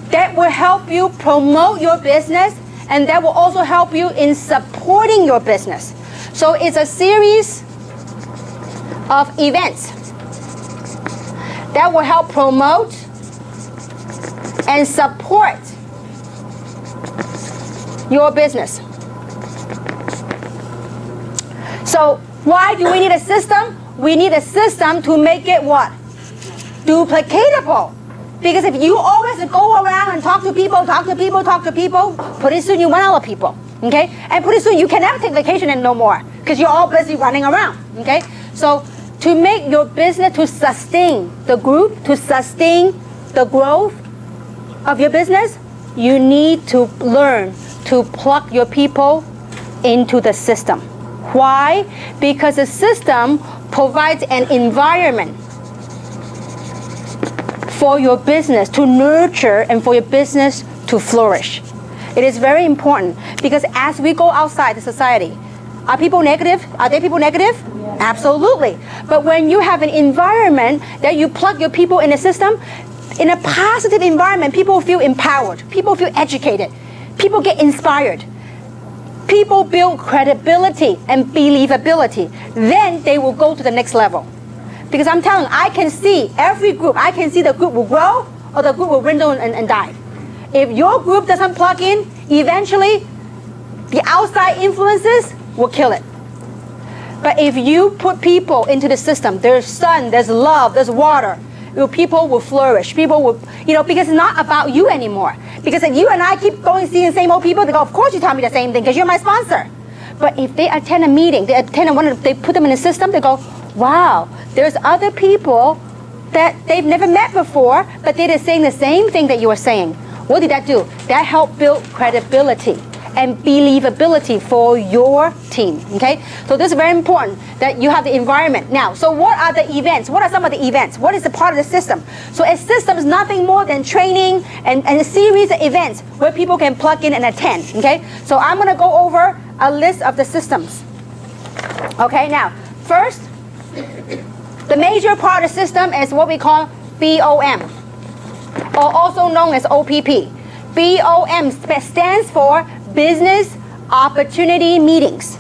that will help you promote your business, and that will also help you in supporting your business. So it's a series of events that will help promote and support your business. So why do we need a system? We need a system to make it what? Duplicatable. Because if you always go around and talk to people, pretty soon you run out of people. Okay? And pretty soon you can never take vacation and no more because you're all busy running around. Okay? So to make your business, to sustain the group, to sustain the growth of your business, you need to learn to plug your people into the system. Why? Because the system provides an environment for your business to nurture and for your business to flourish. It is very important because as we go outside the society, are people negative? Are there people negative? Yeah. Absolutely. But when you have an environment that you plug your people in a system, in a positive environment, people feel empowered. People feel educated. People get inspired. People build credibility and believability. Then they will go to the next level. Because I'm telling you, I can see every group, I can see the group will grow or the group will dwindle and die. If your group doesn't plug in, eventually the outside influences will kill it. But if you put people into the system, there's sun, there's love, there's water, people will flourish. People will, because it's not about you anymore. Because if you and I keep going seeing the same old people, they go, of course you tell me the same thing because you're my sponsor. But if they attend a meeting, they put them in a system, they go, wow, there's other people that they've never met before, but they're saying the same thing that you are saying. What did that do? That helped build credibility and believability for your team, okay? So this is very important that you have the environment. Now, so what are the events? What are some of the events? What is the part of the system? So a system is nothing more than training and a series of events where people can plug in and attend, okay? So I'm gonna go over a list of the systems. Okay, now, first, the major part of the system is what we call BOM, or also known as OPP. BOM stands for Business Opportunity Meetings,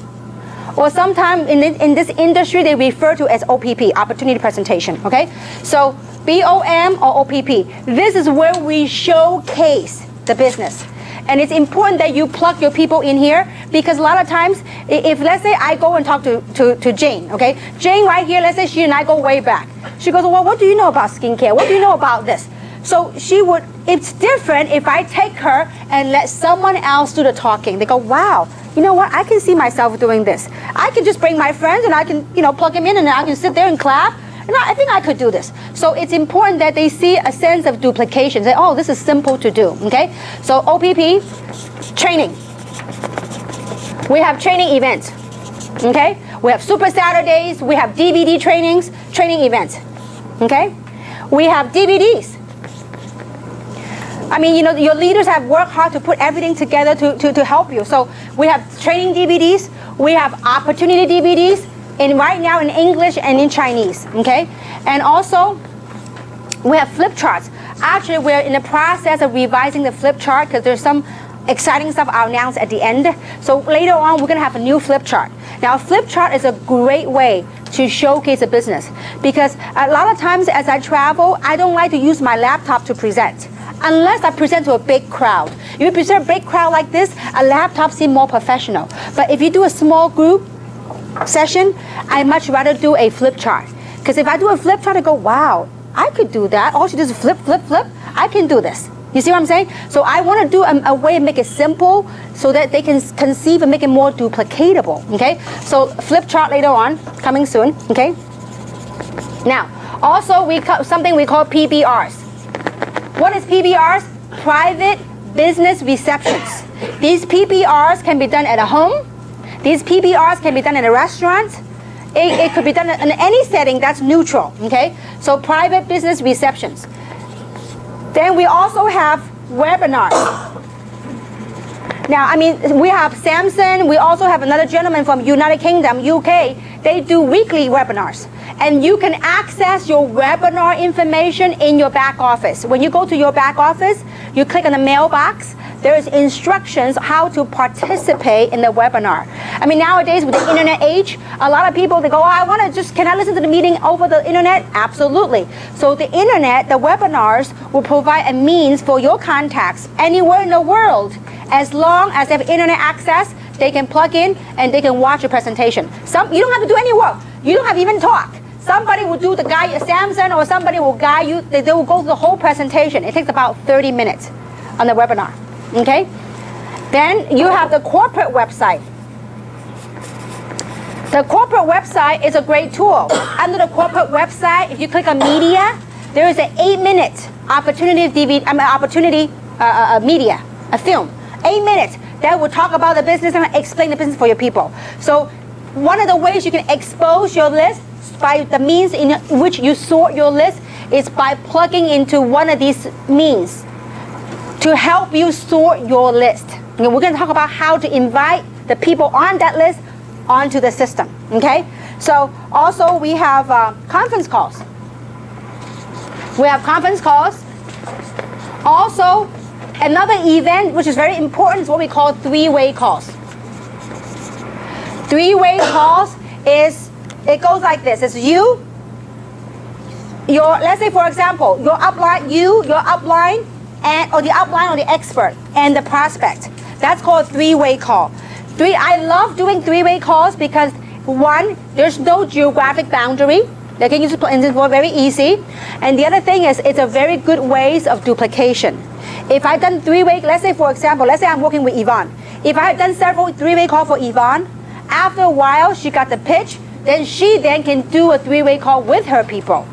or sometimes in this industry they refer to as OPP, Opportunity Presentation, okay? So BOM or OPP, this is where we showcase the business. And it's important that you plug your people in here because a lot of times, if let's say I go and talk to Jane, okay? Jane right here, let's say she and I go way back. She goes, well, what do you know about skincare? What do you know about this? So it's different if I take her and let someone else do the talking. They go, wow, you know what? I can see myself doing this. I can just bring my friends and I can, plug them in and I can sit there and clap. And I think I could do this. So it's important that they see a sense of duplication. Say, oh, this is simple to do, okay? So OPP, training. We have training events, okay? We have Super Saturdays. We have DVD trainings, training events, okay? We have DVDs. I mean, your leaders have worked hard to put everything together to help you. So we have training DVDs. We have opportunity DVDs. And right now in English and in Chinese, okay? And also, we have flip charts. Actually, we're in the process of revising the flip chart because there's some exciting stuff I'll announce at the end. So later on, we're gonna have a new flip chart. Now, a flip chart is a great way to showcase a business because a lot of times as I travel, I don't like to use my laptop to present unless I present to a big crowd. If you present a big crowd like this, a laptop seems more professional. But if you do a small group session, I much rather do a flip chart. Because if I do a flip chart, I go, wow, I could do that. All she does is flip, flip, flip. I can do this. You see what I'm saying? So I want to do a way to make it simple so that they can conceive and make it more duplicatable, okay? So flip chart later on, coming soon, okay? Now, also something we call PBRs. What is PBRs? Private Business Receptions. These PBRs can be done at a home. These PBRs can be done in a restaurant. It could be done in any setting that's neutral, okay? So private business receptions. Then we also have webinars. Now, I mean, we have Samson. We also have another gentleman from United Kingdom, UK. They do weekly webinars. And you can access your webinar information in your back office. When you go to your back office, you click on the mailbox. there is instructions how to participate in the webinar. I mean, nowadays with the internet age, a lot of people, they go, can I listen to the meeting over the internet? Absolutely. So the internet, the webinars will provide a means for your contacts anywhere in the world. As long as they have internet access, they can plug in and they can watch your presentation. You don't have to do any work. You don't have to even talk. Somebody will do the guide, Samson or somebody will guide you. They will go through the whole presentation. It takes about 30 minutes on the webinar, okay? Then you have the corporate website. The corporate website is a great tool. Under the corporate website, if you click on media, there is an 8-minute media, a film, 8 minutes that will talk about the business and explain the business for your people. So one of the ways you can expose your list by the means in which you sort your list is by plugging into one of these means to help you sort your list. Okay, we're going to talk about how to invite the people on that list onto the system. Okay, so also we have conference calls. We have conference calls. Also, another event which is very important is what we call three-way calls. Three-way calls is, it goes like this. It's you, let's say for example, your upline, your upline, or the upline or the expert, and the prospect. That's called three-way call. I love doing three-way calls because one, there's no geographic boundary. They can use it very easy. And the other thing is, it's a very good ways of duplication. If I've done three-way, let's say for example, let's say I'm working with Yvonne. If I have done several three-way calls for Yvonne, after a while she got the pitch, then she then can do a three-way call with her people.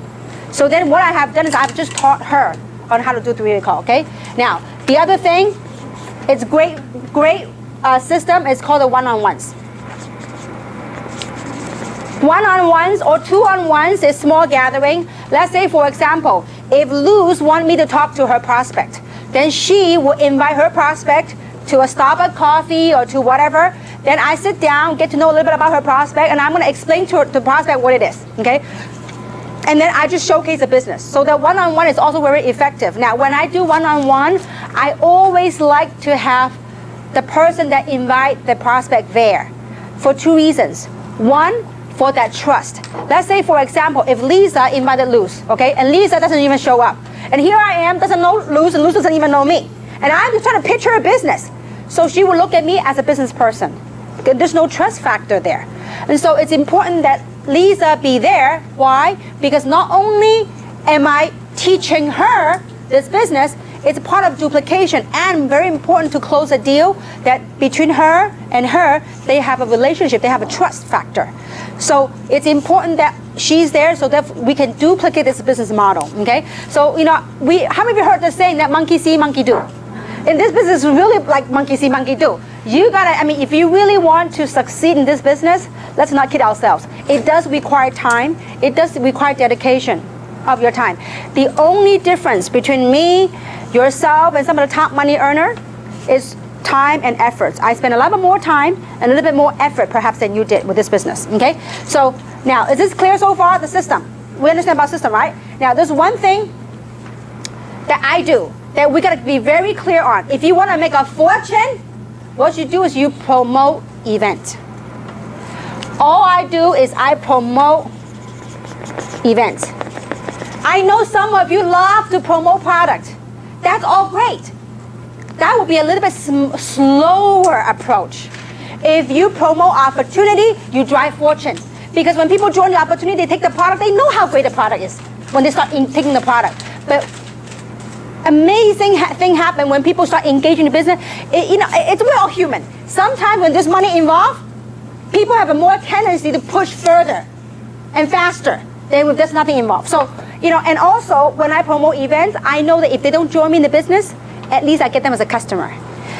So then what I have done is I've just taught her on how to do three-way call, okay? Now, the other thing, it's great system is called the one-on-ones. One-on-ones or two-on-ones is small gathering. Let's say, for example, if Luz wants me to talk to her prospect, then she will invite her prospect to a Starbucks coffee or to whatever. Then I sit down, get to know a little bit about her prospect, and I'm going to explain to the prospect what it is, okay? And then I just showcase the business. So the one-on-one is also very effective. Now, when I do one-on-one, I always like to have the person that invite the prospect there for two reasons. One, for that trust. Let's say, for example, if Lisa invited Luz, okay, and Lisa doesn't even show up, and here I am, doesn't know Luz, and Luz doesn't even know me, and I'm just trying to pitch her a business. So she will look at me as a business person. There's no trust factor there. And so it's important that Lisa be there. Why? Because not only am I teaching her this business, it's part of duplication, and very important to close a deal that between her and her, they have a relationship, they have a trust factor. So it's important that she's there so that we can duplicate this business model, okay? So, how many of you heard the saying that monkey see, monkey do? In this business, it's really like monkey see, monkey do. You gotta, if you really want to succeed in this business, let's not kid ourselves. It does require time. It does require dedication of your time. The only difference between me, yourself, and some of the top money earner is time and efforts. I spend a lot more time and a little bit more effort perhaps than you did with this business, okay? So now, is this clear so far, the system? We understand about system, right? Now, there's one thing that I do that we gotta be very clear on. If you wanna make a fortune, what you do is you promote event. All I do is I promote events. I know some of you love to promote product. That's all great. That would be a little bit slower approach. If you promote opportunity, you drive fortune. Because when people join the opportunity, they take the product, they know how great the product is when they start taking the product. But amazing thing happen when people start engaging in business. We're all human. Sometimes when there's money involved, people have a more tendency to push further and faster than if there's nothing involved. So, and also when I promote events, I know that if they don't join me in the business, at least I get them as a customer.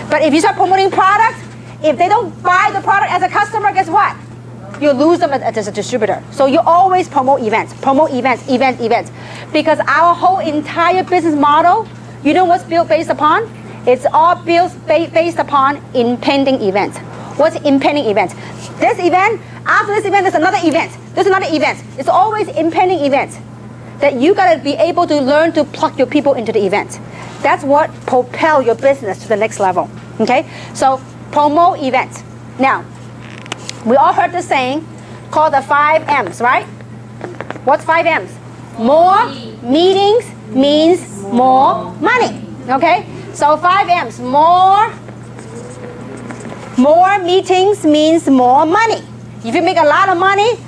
But if you start promoting products, if they don't buy the product as a customer, guess what? You lose them as a distributor. So you always promote events, events. Because our whole entire business model, you know what's built based upon? It's all built based upon impending events. What's impending events? This event, after this event, there's another event. There's another event. It's always impending events. that you got to be able to learn to plug your people into the event. That's what propel your business to the next level. Okay? So promote events. Now, we all heard the saying called the 5 M's, right? What's 5 M's? More meetings means more money. Okay? So 5 M's. More meetings means more money. If you make a lot of money,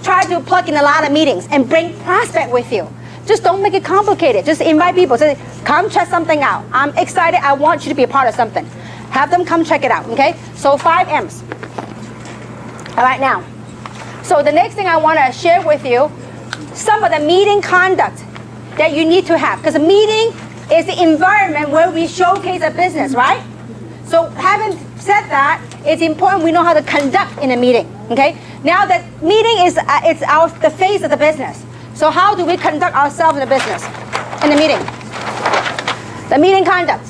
try to plug in a lot of meetings and bring prospect with you. Just don't make it complicated. Just invite people. Say, come check something out. I'm excited. I want you to be a part of something. Have them come check it out, okay? So 5 M's. All right, now. So the next thing I want to share with you, some of the meeting conduct that you need to have. Because a meeting is the environment where we showcase a business, right? So having said that, it's important we know how to conduct in a meeting, okay? Now the meeting is the face of the business. So how do we conduct ourselves in the business, in the meeting? The meeting conduct.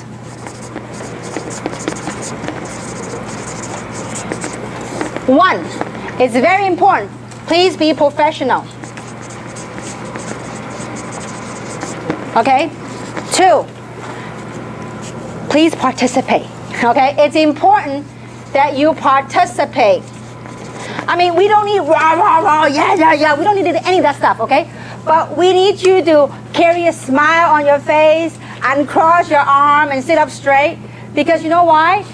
One, it's very important. Please be professional. Okay? 2, please participate. Okay? It's important that you participate. I mean, we don't need rah, rah, rah, yeah, yeah, yeah. We don't need any of that stuff, okay? But we need you to carry a smile on your face and cross your arm and sit up straight. Because you know why?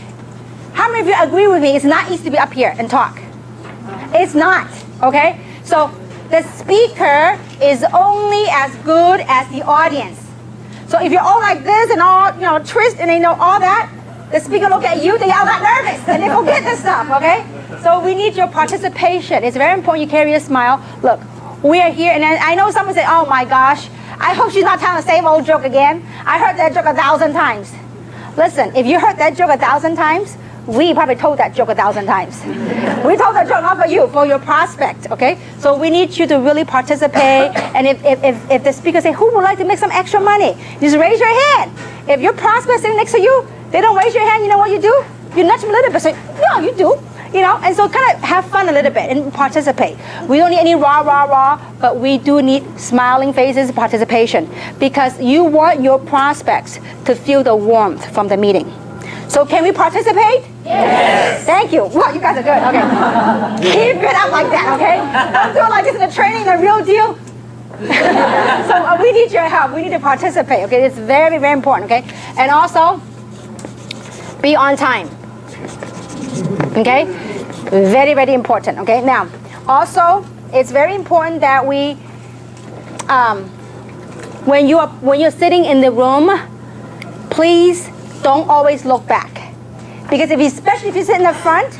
How many of you agree with me? It's not easy to be up here and talk. It's not, okay? So the speaker is only as good as the audience. So if you're all like this and all, twist and all that, the speaker look at you, they all got nervous and they forget this stuff, okay? So we need your participation. It's very important you carry a smile. Look, we are here, and I know someone say, oh my gosh, I hope she's not telling the same old joke again. I heard that joke 1,000 times. Listen, if you heard that joke 1,000 times, we probably told that joke 1,000 times. We told that joke not for you, for your prospect, okay? So we need you to really participate, and if the speaker say, who would like to make some extra money? Just raise your hand. If your prospect sitting next to you, they don't raise your hand, you know what you do? You nudge them a little bit, say, no, you do. And so kind of have fun a little bit and participate. We don't need any rah, rah, rah, but we do need smiling faces, participation, because you want your prospects to feel the warmth from the meeting. So can we participate? Yes. Thank you. Wow, you guys are good. Okay. Keep it up like that, okay? Don't do it like this in the training, the real deal. So we need your help. We need to participate, okay? It's very, very important, okay? And also, be on time. Okay? Very, very important. Okay? Now, also, it's very important that we, when you're sitting in the room, please don't always look back. Because especially if you sit in the front,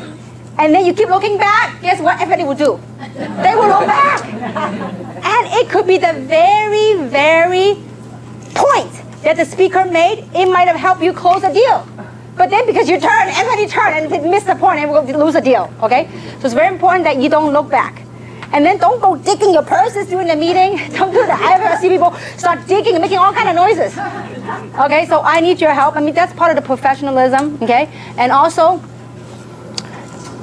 and then you keep looking back, guess what everybody will do? They will look back. And it could be the very, very point that the speaker made, it might have helped you close a deal. But then because you turn, everybody turn and miss the point and we'll lose a deal, okay? So it's very important that you don't look back. And then don't go digging your purses during the meeting. Don't do that. I ever see people start digging and making all kind of noises. Okay, so I need your help. I mean, that's part of the professionalism, okay? And also,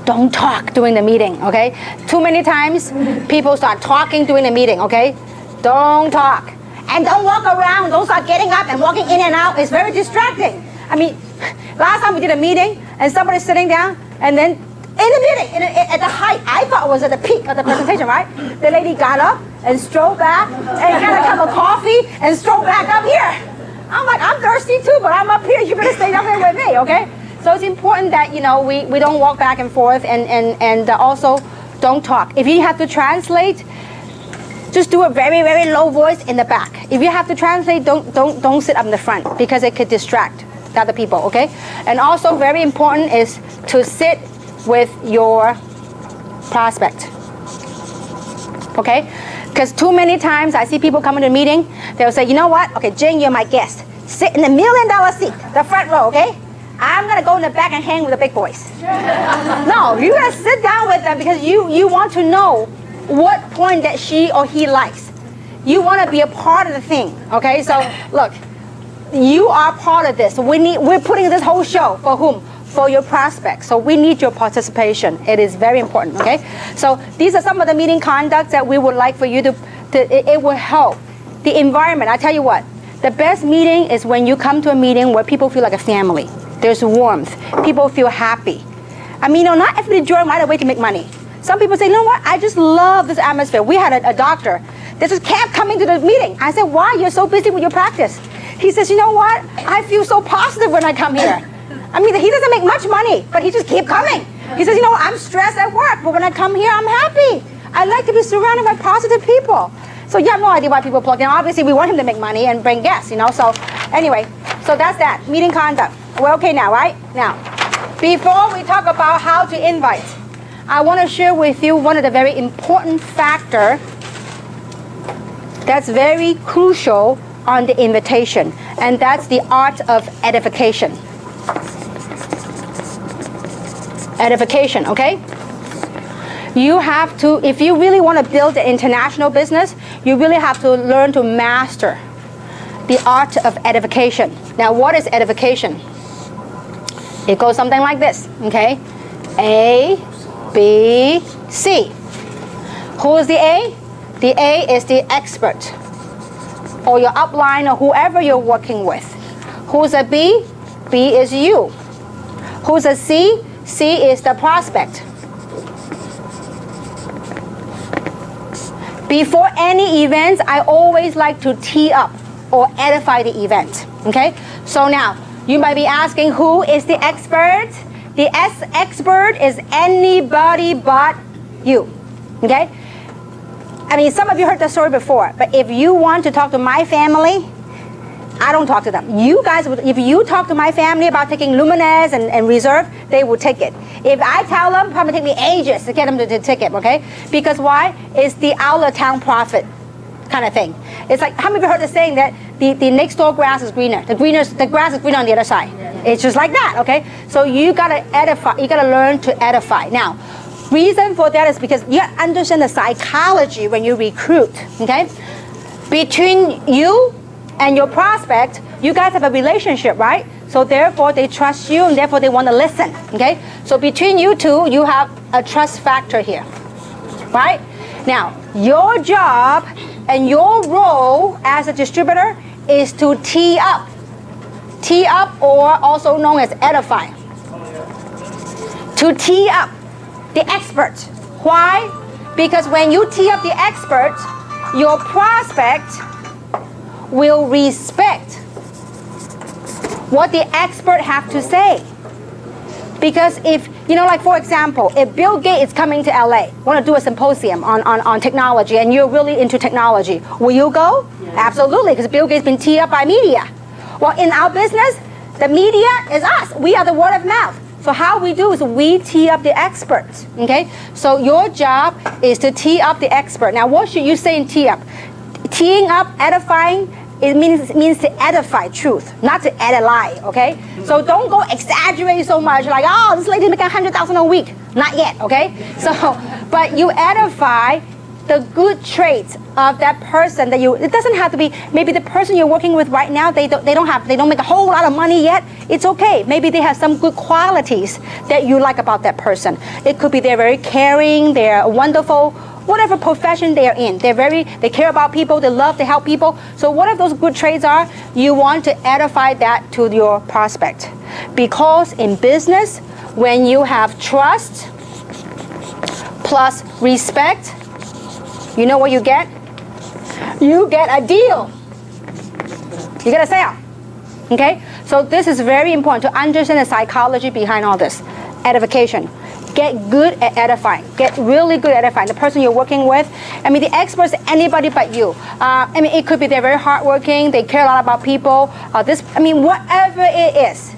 don't talk during the meeting, okay? Too many times, people start talking during the meeting, okay? Don't talk. And don't walk around. Don't start getting up and walking in and out. It's very distracting. I mean, last time we did a meeting and somebody's sitting down and then in the meeting, at the height, I thought it was at the peak of the presentation, right? The lady got up and strolled back and got a cup of coffee and strolled back up here. I'm like, I'm thirsty too, but I'm up here. You better stay up here with me, okay? So it's important that, we don't walk back and forth and also don't talk. If you have to translate, just do a very, very low voice in the back. If you have to translate, don't sit up in the front because it could distract the other people, okay? And also very important is to sit with your prospect, okay? Because too many times I see people come to a meeting, they'll say, you know what? Okay, Jane, you're my guest. Sit in the $1 million seat, the front row, okay? I'm gonna go in the back and hang with the big boys. No, you gotta sit down with them because you want to know what point that she or he likes. You wanna be a part of the thing, okay? So look, you are part of this. We're putting this whole show for whom? For your prospects. So we need your participation. It is very important, okay? So these are some of the meeting conducts that we would like for you to it will help the environment, I tell you what, the best meeting is when you come to a meeting where people feel like a family. There's warmth. People feel happy. I mean, not everybody join right away to make money. Some people say, you know what, I just love this atmosphere. We had a doctor that just kept coming to the meeting. I said, why? You're so busy with your practice. He says, you know what, I feel so positive when I come here. I mean, he doesn't make much money, but he just keeps coming. He says, you know, I'm stressed at work, but when I come here, I'm happy. I like to be surrounded by positive people. So you have no idea why people plug in. Obviously, we want him to make money and bring guests, you know. So anyway, so that's that, meeting conduct. We're okay now, right? Now, before we talk about how to invite, I want to share with you one of the very important factors that's very crucial on the invitation, and that's the art of edification. Edification, okay? You have to, if you really want to build an international business, you really have to learn to master the art of edification. Now, what is edification? It goes something like this, okay? A, B, C. Who is the A? The A is the expert, or your upline, or whoever you're working with. Who's a B? B is you. Who's a C? C is the prospect. Before any events, I always like to tee up or edify the event, okay? So now, you might be asking, who is the expert? The expert is anybody but you, okay? I mean, some of you heard the story before, but if you want to talk to my family, I don't talk to them. You guys, if you talk to my family about taking Luminez and Reserve, they will take it. If I tell them, probably take me ages to get them to take it, okay? Because why? It's the out of town prophet kind of thing. It's like, how many of you heard the saying that the next door grass is greener? The grass is greener on the other side. It's just like that, okay? So you gotta edify, you gotta learn to edify. Now, reason for that is because you understand the psychology when you recruit, okay? Between you and your prospect, you guys have a relationship, right? So therefore, they trust you, and therefore they want to listen, okay? So between you two, you have a trust factor here, right? Now, your job and your role as a distributor is to tee up. Tee up, or also known as edify. To tee up the expert. Why? Because when you tee up the expert, your prospect will respect what the expert have to say. Because if, you know, like for example, if Bill Gates is coming to LA, want to do a symposium on technology, and you're really into technology, will you go? Yeah. Absolutely, because Bill Gates has been teed up by media. Well, in our business, the media is us. We are the word of mouth. So how we do is we tee up the experts, okay? So your job is to tee up the expert. Now, what should you say in tee up? Teeing up, edifying, it means to edify truth, not to add a lie, okay? So don't go exaggerate so much, like, oh, this lady making $100,000 a week. Not yet, okay? So, but you edify the good traits of that person that you, it doesn't have to be, maybe the person you're working with right now, they don't make a whole lot of money yet. It's okay. Maybe they have some good qualities that you like about that person. It could be they're very caring, they're wonderful, whatever profession they are in. They care about people, they love to help people. So whatever those good traits are, you want to edify that to your prospect. Because in business, when you have trust plus respect, you know what you get? You get a deal. You get a sale. Okay? So this is very important to understand the psychology behind all this. Edification. Get good at edifying. Get really good at edifying. The person you're working with, I mean, the experts, anybody but you. I mean, it could be they're very hardworking, they care a lot about people. Whatever it is.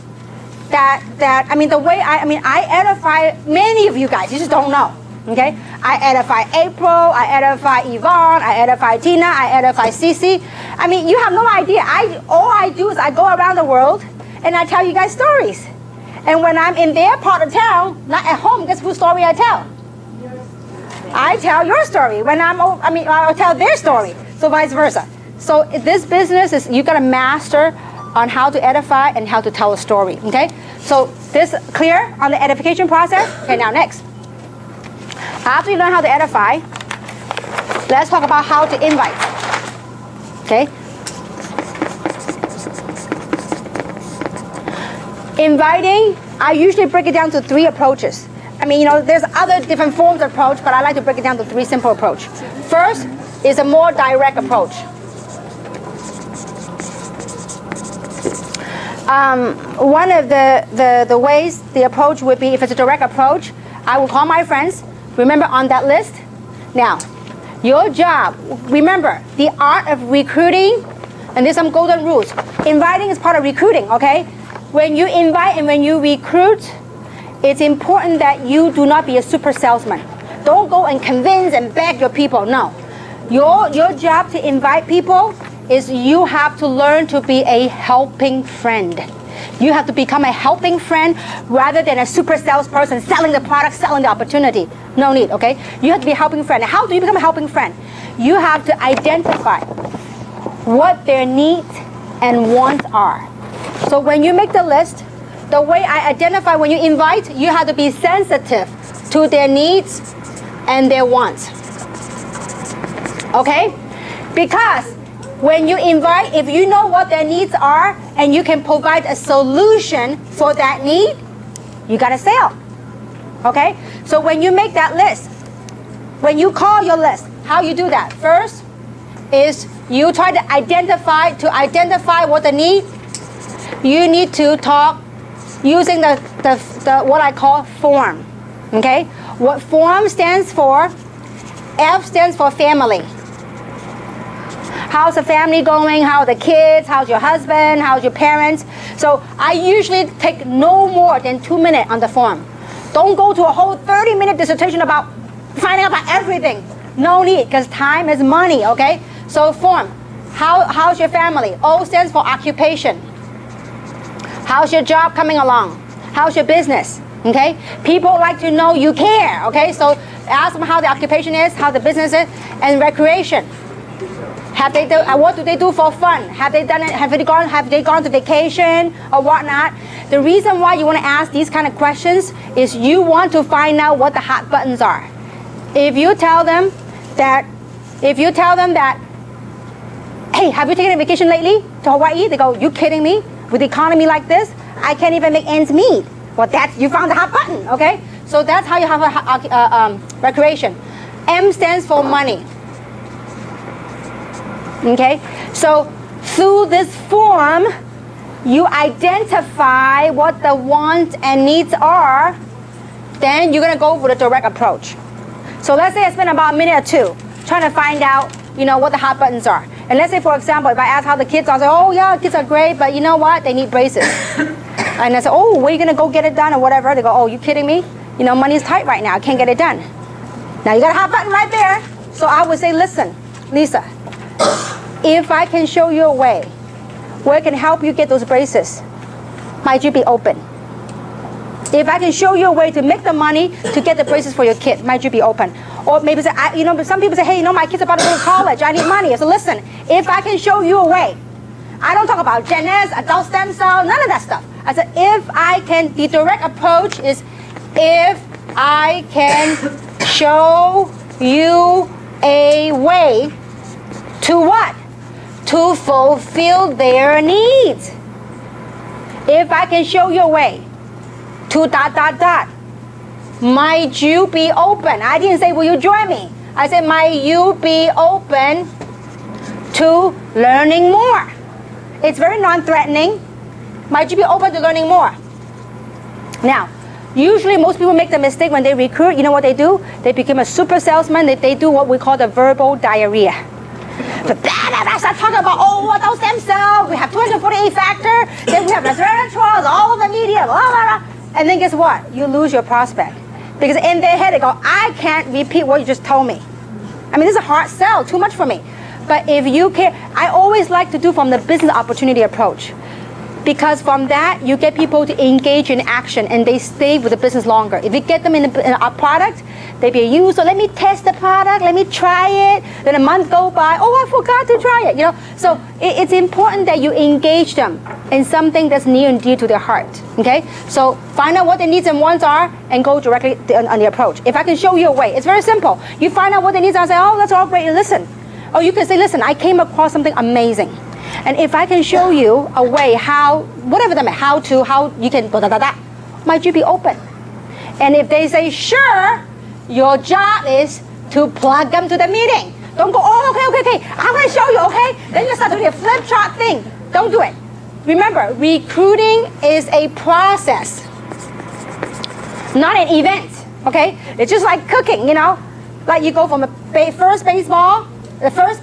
I mean, the way I edify many of you guys. You just don't know. Okay? I edify April, I edify Yvonne, I edify Tina, I edify Cece. I mean, you have no idea. All I do is I go around the world and I tell you guys stories. And when I'm in their part of town, not at home, guess whose story I tell? I tell your story. I'll tell their story. So vice versa. So this business is, you got to master on how to edify and how to tell a story. Okay? So this clear on the edification process? Okay, now next. After you learn how to edify, let's talk about how to invite. Okay? Inviting, I usually break it down to 3 approaches. I mean, there's other different forms of approach, but I like to break it down to 3 simple approach. First is a more direct approach. One of the ways, the approach would be, if it's a direct approach, I will call my friends, remember on that list. Now, your job, remember, the art of recruiting, and there's some golden rules. Inviting is part of recruiting, okay? When you invite and when you recruit, it's important that you do not be a super salesman. Don't go and convince and beg your people, no. Your job to invite people is you have to learn to be a helping friend. You have to become a helping friend rather than a super salesperson selling the product, selling the opportunity. No need, okay? You have to be a helping friend. How do you become a helping friend? You have to identify what their needs and wants are. So when you make the list, the way I identify when you invite, you have to be sensitive to their needs and their wants. Okay? Because when you invite, if you know what their needs are and you can provide a solution for that need, you got a sale. Okay? So when you make that list, when you call your list, how you do that? First is you try to identify what the need. You need to talk using the what I call form. Okay? What form stands for? F stands for family. How's the family going? How are the kids? How's your husband? How's your parents? So I usually take no more than 2 minutes on the form. Don't go to a whole 30-minute dissertation about finding out about everything. No need, because time is money, okay? So form. How's your family? O stands for occupation. How's your job coming along? How's your business? Okay? People like to know you care, okay? So ask them how the occupation is, how the business is, and recreation. What do they do for fun? Have they gone to vacation or whatnot? The reason why you want to ask these kind of questions is you want to find out what the hot buttons are. If you tell them that, hey, have you taken a vacation lately to Hawaii? They go, you kidding me? With the economy like this, I can't even make ends meet. Well, you found the hot button, okay? So that's how you have a recreation. M stands for money. Okay, so through this form, you identify what the wants and needs are, then you're gonna go with a direct approach. So let's say I spend about a minute or 2 trying to find out, what the hot buttons are. And let's say, for example, if I ask how the kids are, I say, oh yeah, kids are great, but you know what? They need braces. And I say, oh, where are you gonna go get it done or whatever? They go, oh, you kidding me? Money's tight right now, I can't get it done. Now you got a hot button right there. So I would say, listen, Lisa, if I can show you a way where I can help you get those braces, might you be open? If I can show you a way to make the money to get the braces for your kid, might you be open? Or maybe say, some people say, hey, my kid's about to go to college, I need money. So listen, if I can show you a way, I don't talk about Gen S, adult stem cell, none of that stuff. I said, the direct approach is if I can show you a way to what? To fulfill their needs. If I can show you a way to ... Might you be open? I didn't say, will you join me? I said, might you be open to learning more? It's very non-threatening. Might you be open to learning more? Now, usually most people make the mistake when they recruit, you know what they do? They become a super salesman. They do what we call the verbal diarrhea. So start talking about, what those stem cells, we have 248 factor, then we have resveratrol, all of the media, blah, blah, blah. And then guess what? You lose your prospect. Because in their head they go, I can't repeat what you just told me. I mean, this is a hard sell, too much for me. But if you care, I always like to do from the business opportunity approach. Because from that, you get people to engage in action and they stay with the business longer. If you get them in a product, they be a user. Let me test the product. Let me try it. Then a month go by. Oh, I forgot to try it. So it's important that you engage them in something that's near and dear to their heart. Okay? So find out what their needs and wants are and go directly on the approach. If I can show you a way, it's very simple. You find out what their needs are and say, oh, that's all great. Listen, Or you can say, listen, I came across something amazing. And if I can show you a way how, whatever that means, how you can, might you be open? And if they say, sure, your job is to plug them to the meeting. Don't go, oh, okay, I'm going to show you, okay? Then you start doing a flip chart thing. Don't do it. Remember, recruiting is a process, not an event, okay? It's just like cooking, you know? Like you go from the first baseball, first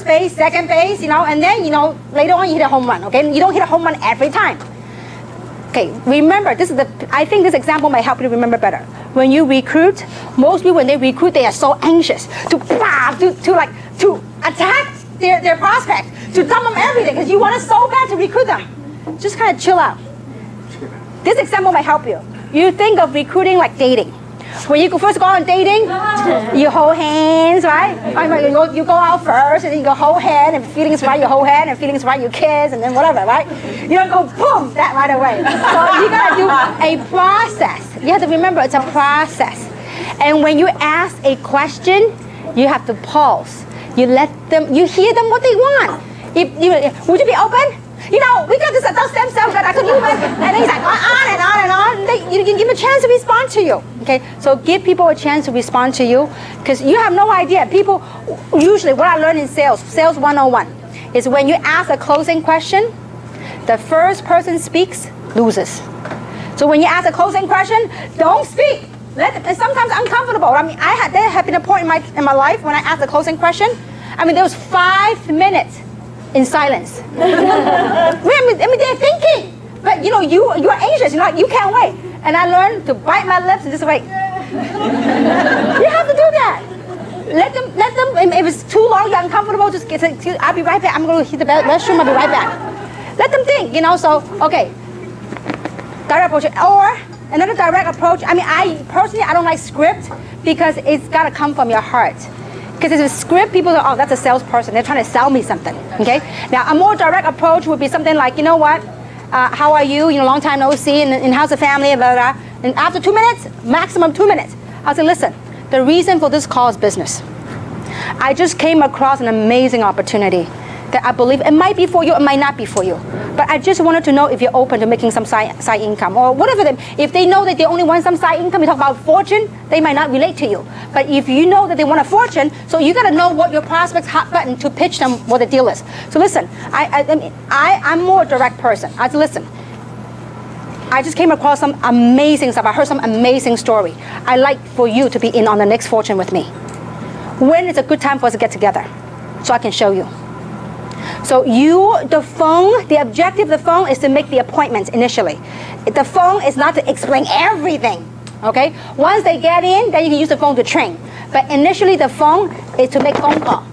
base, second base, you know, and then, you know, later on you hit a home run, okay? You don't hit a home run every time. Okay, remember, I think this example might help you remember better. When you recruit, most people, when they recruit, they are so anxious to attack their prospect, to dump them everything, because you want it so bad to recruit them. Just kind of chill out. This example might help you. You think of recruiting like dating. When you first go on dating, you hold hands, right? You go out first, and then you go hold hand, and feelings right, you hold hand, and feelings right, you kiss, and then whatever, right? You don't go boom, that right away. So you gotta do a process. You have to remember it's a process. And when you ask a question, you have to pause. You let them, you hear them what they want. Would you be open? You know, we got this adult stem cell that I could use, and then he's like on and on and on. You can give a chance to respond to you. Okay, so give people a chance to respond to you, because you have no idea. People, usually what I learned in sales 101, is when you ask a closing question, the first person speaks, loses. So when you ask a closing question, don't speak. It's sometimes uncomfortable. I mean, there have been a point in my life when I asked a closing question. I mean, there was 5 minutes in silence. I mean, they're thinking, but you know, you're anxious. You can't wait. And I learned to bite my lips and just wait. You have to do that. Let them. If it's too long, you're uncomfortable. Just I'll be right back. I'm going to hit the restroom. I'll be right back. Let them think. You know. So okay. Direct approach or another direct approach. I mean, I don't like script, because it's got to come from your heart. Because if it's script, people go, oh, that's a salesperson. They're trying to sell me something, okay? Now, a more direct approach would be something like, you know what? How are you? You know, long time no see, and how's the family, blah, blah, blah. And after 2 minutes, maximum 2 minutes, I'll say, listen, the reason for this call is business. I just came across an amazing opportunity that I believe it might be for you, it might not be for you. But I just wanted to know if you're open to making some side income or whatever. If they know that they only want some side income, you talk about fortune, they might not relate to you. But if you know that they want a fortune, so you got to know what your prospect's hot button to pitch them what the deal is. So listen, I'm more a direct person. I said, listen, I just came across some amazing stuff. I heard some amazing story. I'd like for you to be in on the next fortune with me. When is a good time for us to get together so I can show you? So the objective of the phone is to make the appointments initially. The phone is not to explain everything, okay? Once they get in, then you can use the phone to train. But initially the phone is to make phone call.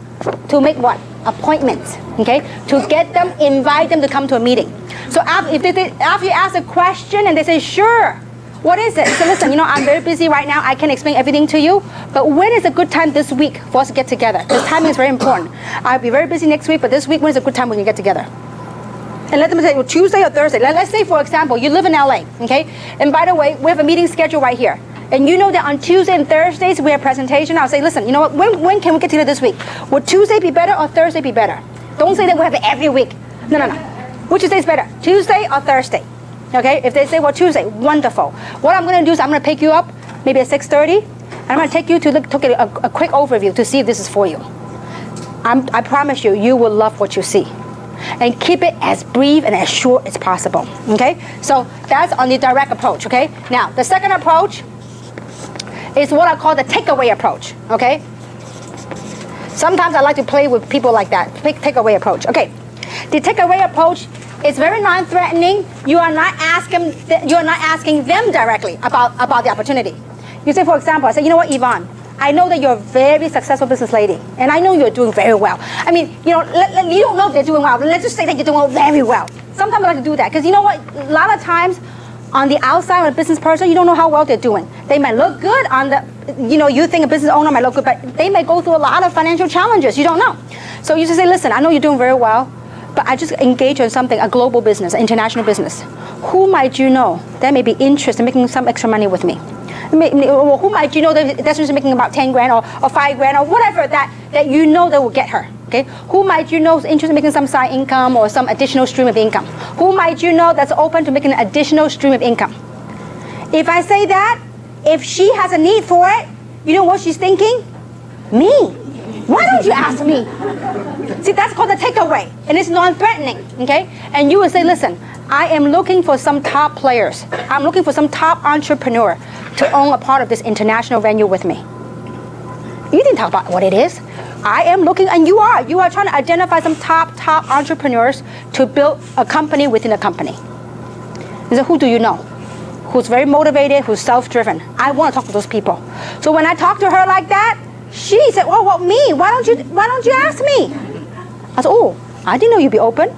To make what? Appointments, okay? To get them, invite them to come to a meeting. So after you ask a question and they say, sure, what is it? So listen, you know, I'm very busy right now. I can't explain everything to you. But when is a good time this week for us to get together? Because timing is very important. I'll be very busy next week, but this week, when is a good time when you get together? And let them say, well, Tuesday or Thursday. Let's say, for example, you live in LA, okay? And by the way, we have a meeting scheduled right here. And you know that on Tuesday and Thursdays, we have a presentation. I'll say, listen, you know what? When can we get together this week? Would Tuesday be better or Thursday be better? Don't say that we have it every week. No. Which day is better? Tuesday or Thursday? Okay, if they say, well, Tuesday, wonderful. What I'm going to do is I'm going to pick you up maybe at 6:30, and I'm going to take you to a quick overview to see if this is for you. I promise you, you will love what you see. And keep it as brief and as short as possible, okay? So that's on the direct approach, okay? Now, the second approach is what I call the takeaway approach, okay? Sometimes I like to play with people like that, takeaway approach. Okay, the takeaway approach is very non-threatening. You are not asking them directly about the opportunity. You say, for example, I say, you know what, Yvonne, I know that you're a very successful business lady, and I know you're doing very well. I mean, you know, you don't know if they're doing well, but let's just say that you're doing very well. Sometimes I like to do that, because you know what, a lot of times on the outside of a business person, you don't know how well they're doing. They might look good on the, you know, you think a business owner might look good, but they may go through a lot of financial challenges. You don't know. So you just say, listen, I know you're doing very well, but I just engage in something, a global business, an international business. Who might you know that may be interested in making some extra money with me? Who might you know that she's making about 10 grand or 5 grand or whatever that you know that will get her? Okay? Who might you know is interested in making some side income or some additional stream of income? Who might you know that's open to making an additional stream of income? If I say that, if she has a need for it, you know what she's thinking? Me. Why don't you ask me? See, that's called a takeaway, and it's non-threatening, okay? And you would say, listen, I am looking for some top players. I'm looking for some top entrepreneur to own a part of this international venue with me. You didn't talk about what it is. I am looking, and you are trying to identify some top entrepreneurs to build a company within a company. And so who do you know? Who's very motivated, who's self-driven? I want to talk to those people. So when I talk to her like that, she said, well, me? Why don't you ask me? I said, oh, I didn't know you'd be open.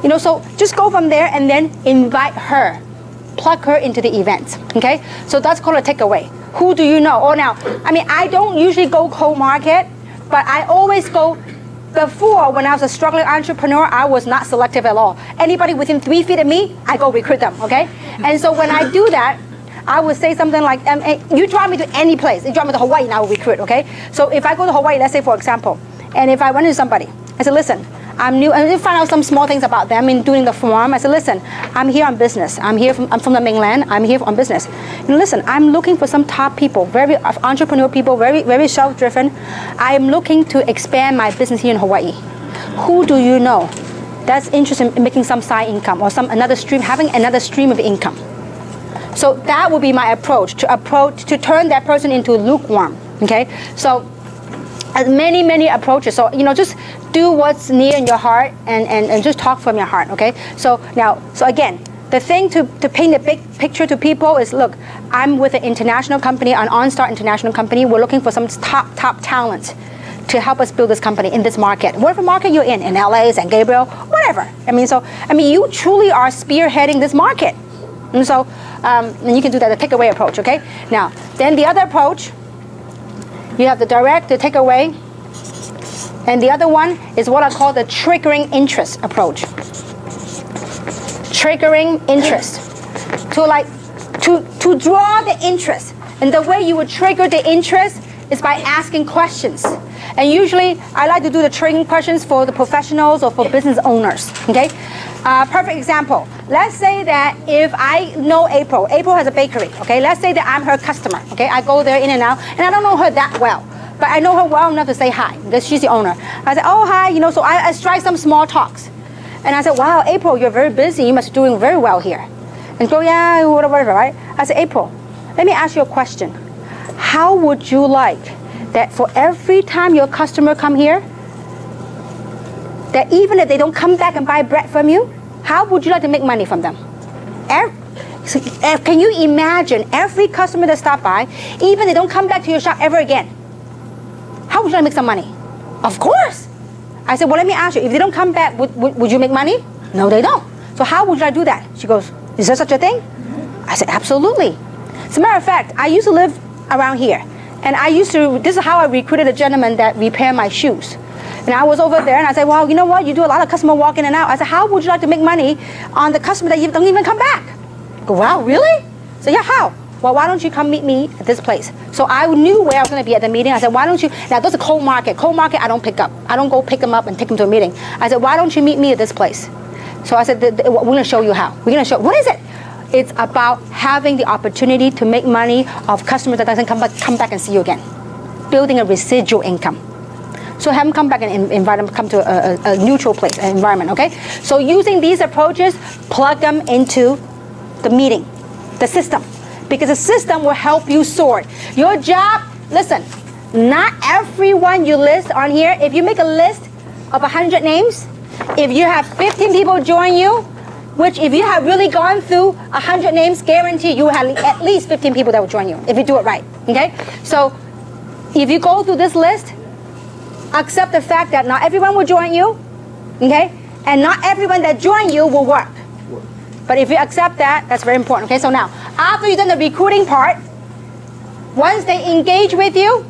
You know, so just go from there and then invite her, plug her into the event, okay? So that's called a takeaway. Who do you know? Oh, now, I mean, I don't usually go cold market, but I always go. Before, when I was a struggling entrepreneur, I was not selective at all. Anybody within 3 feet of me, I go recruit them, okay? And so when I do that, I would say something like, you drive me to any place. You drive me to Hawaii, and I will recruit, okay? So if I go to Hawaii, let's say for example, and if I run into somebody, I said, listen, I'm new, and I find out some small things about them in doing the form. I said, listen, I'm here on business. I'm from the mainland. I'm here on business. You know, listen, I'm looking for some top people, very entrepreneur people, very, very self-driven. I am looking to expand my business here in Hawaii. Who do you know that's interested in making some side income or having another stream of income? So that would be my approach to turn that person into lukewarm. Okay, so many approaches. So you know, just do what's near in your heart and just talk from your heart. Okay, so again, the thing to paint a big picture to people is, look, I'm with an international company, an OnStar international company. We're looking for some top talent to help us build this company in this market. Whatever market you're in LA, San Gabriel, whatever. I mean, you truly are spearheading this market. And so, and you can do that, the takeaway approach, okay? Now, then the other approach, you have the direct, the takeaway, and the other one is what I call the triggering interest approach. Triggering interest. To draw the interest. And the way you would trigger the interest is by asking questions. And usually, I like to do the triggering questions for the professionals or for business owners, okay? Perfect example. Let's say that if I know April has a bakery, okay? Let's say that I'm her customer, okay? I go there in and out, and I don't know her that well, but I know her well enough to say hi, because she's the owner. I said, oh, hi, you know, so I strike some small talks. And I said, wow, April, you're very busy. You must be doing very well here. And go, yeah, whatever, right? I said, April, let me ask you a question. How would you like that for every time your customer come here, that even if they don't come back and buy bread from you, how would you like to make money from them? Can you imagine every customer that stop by, even if they don't come back to your shop ever again, how would you like to make some money? Of course. I said, well, let me ask you, if they don't come back, would you make money? No, they don't. So how would you like to do that? She goes, is there such a thing? I said, absolutely. As a matter of fact, I used to live around here. And this is how I recruited a gentleman that repaired my shoes. And I was over there and I said, well, you know what? You do a lot of customer walk in and out. I said, how would you like to make money on the customer that you don't even come back? I go, wow, really? So yeah, how? Well, why don't you come meet me at this place? So I knew where I was going to be at the meeting. I said, why don't you, now there's a cold market. Cold market, I don't pick up. I don't go pick them up and take them to a meeting. I said, why don't you meet me at this place? So I said, we're going to show you how. We're going to show, what is it? It's about having the opportunity to make money of customers that doesn't come back and see you again. Building a residual income. So have them come back and invite them to come to a neutral place, an environment, okay? So using these approaches, plug them into the meeting, the system. Because the system will help you sort. Your job, listen, not everyone you list on here, if you make a list of 100 names, if you have 15 people join you, which if you have really gone through 100 names, guarantee you have at least 15 people that will join you, if you do it right, okay? So if you go through this list, accept the fact that not everyone will join you, okay? And not everyone that join you will work. But if you accept that, that's very important, okay? So now, after you've done the recruiting part, once they engage with you,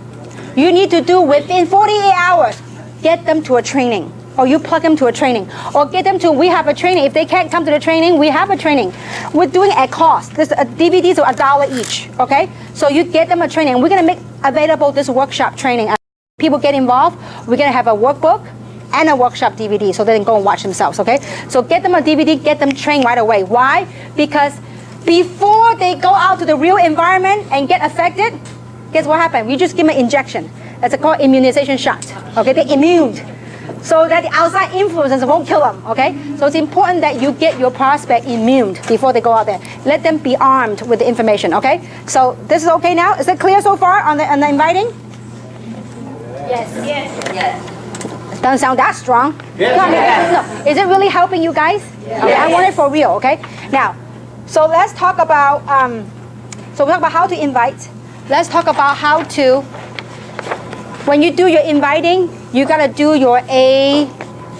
you need to do within 48 hours, get them to a training. or you plug them to a training, or get them to, we have a training. If they can't come to the training, we have a training. We're doing at cost. This DVDs are $1 each, okay? So you get them a training. We're gonna make available this workshop training. People get involved, we're gonna have a workbook and a workshop DVD so they can go and watch themselves, okay? So get them a DVD, get them trained right away. Why? Because before they go out to the real environment and get affected, guess what happened? We just give them an injection. That's called immunization shot, okay? They're immune. So that the outside influences won't kill them, okay? So it's important that you get your prospect immune before they go out there. Let them be armed with the information, okay? So this is okay now? Is it clear so far on the inviting? Yes. Yes. Yes. Doesn't sound that strong. Yes. No, is it really helping you guys? Yes. Okay, I want it for real, okay? Now, so let's talk about, so we talk about how to invite. Let's talk about how to, when you do your inviting, you gotta do your A,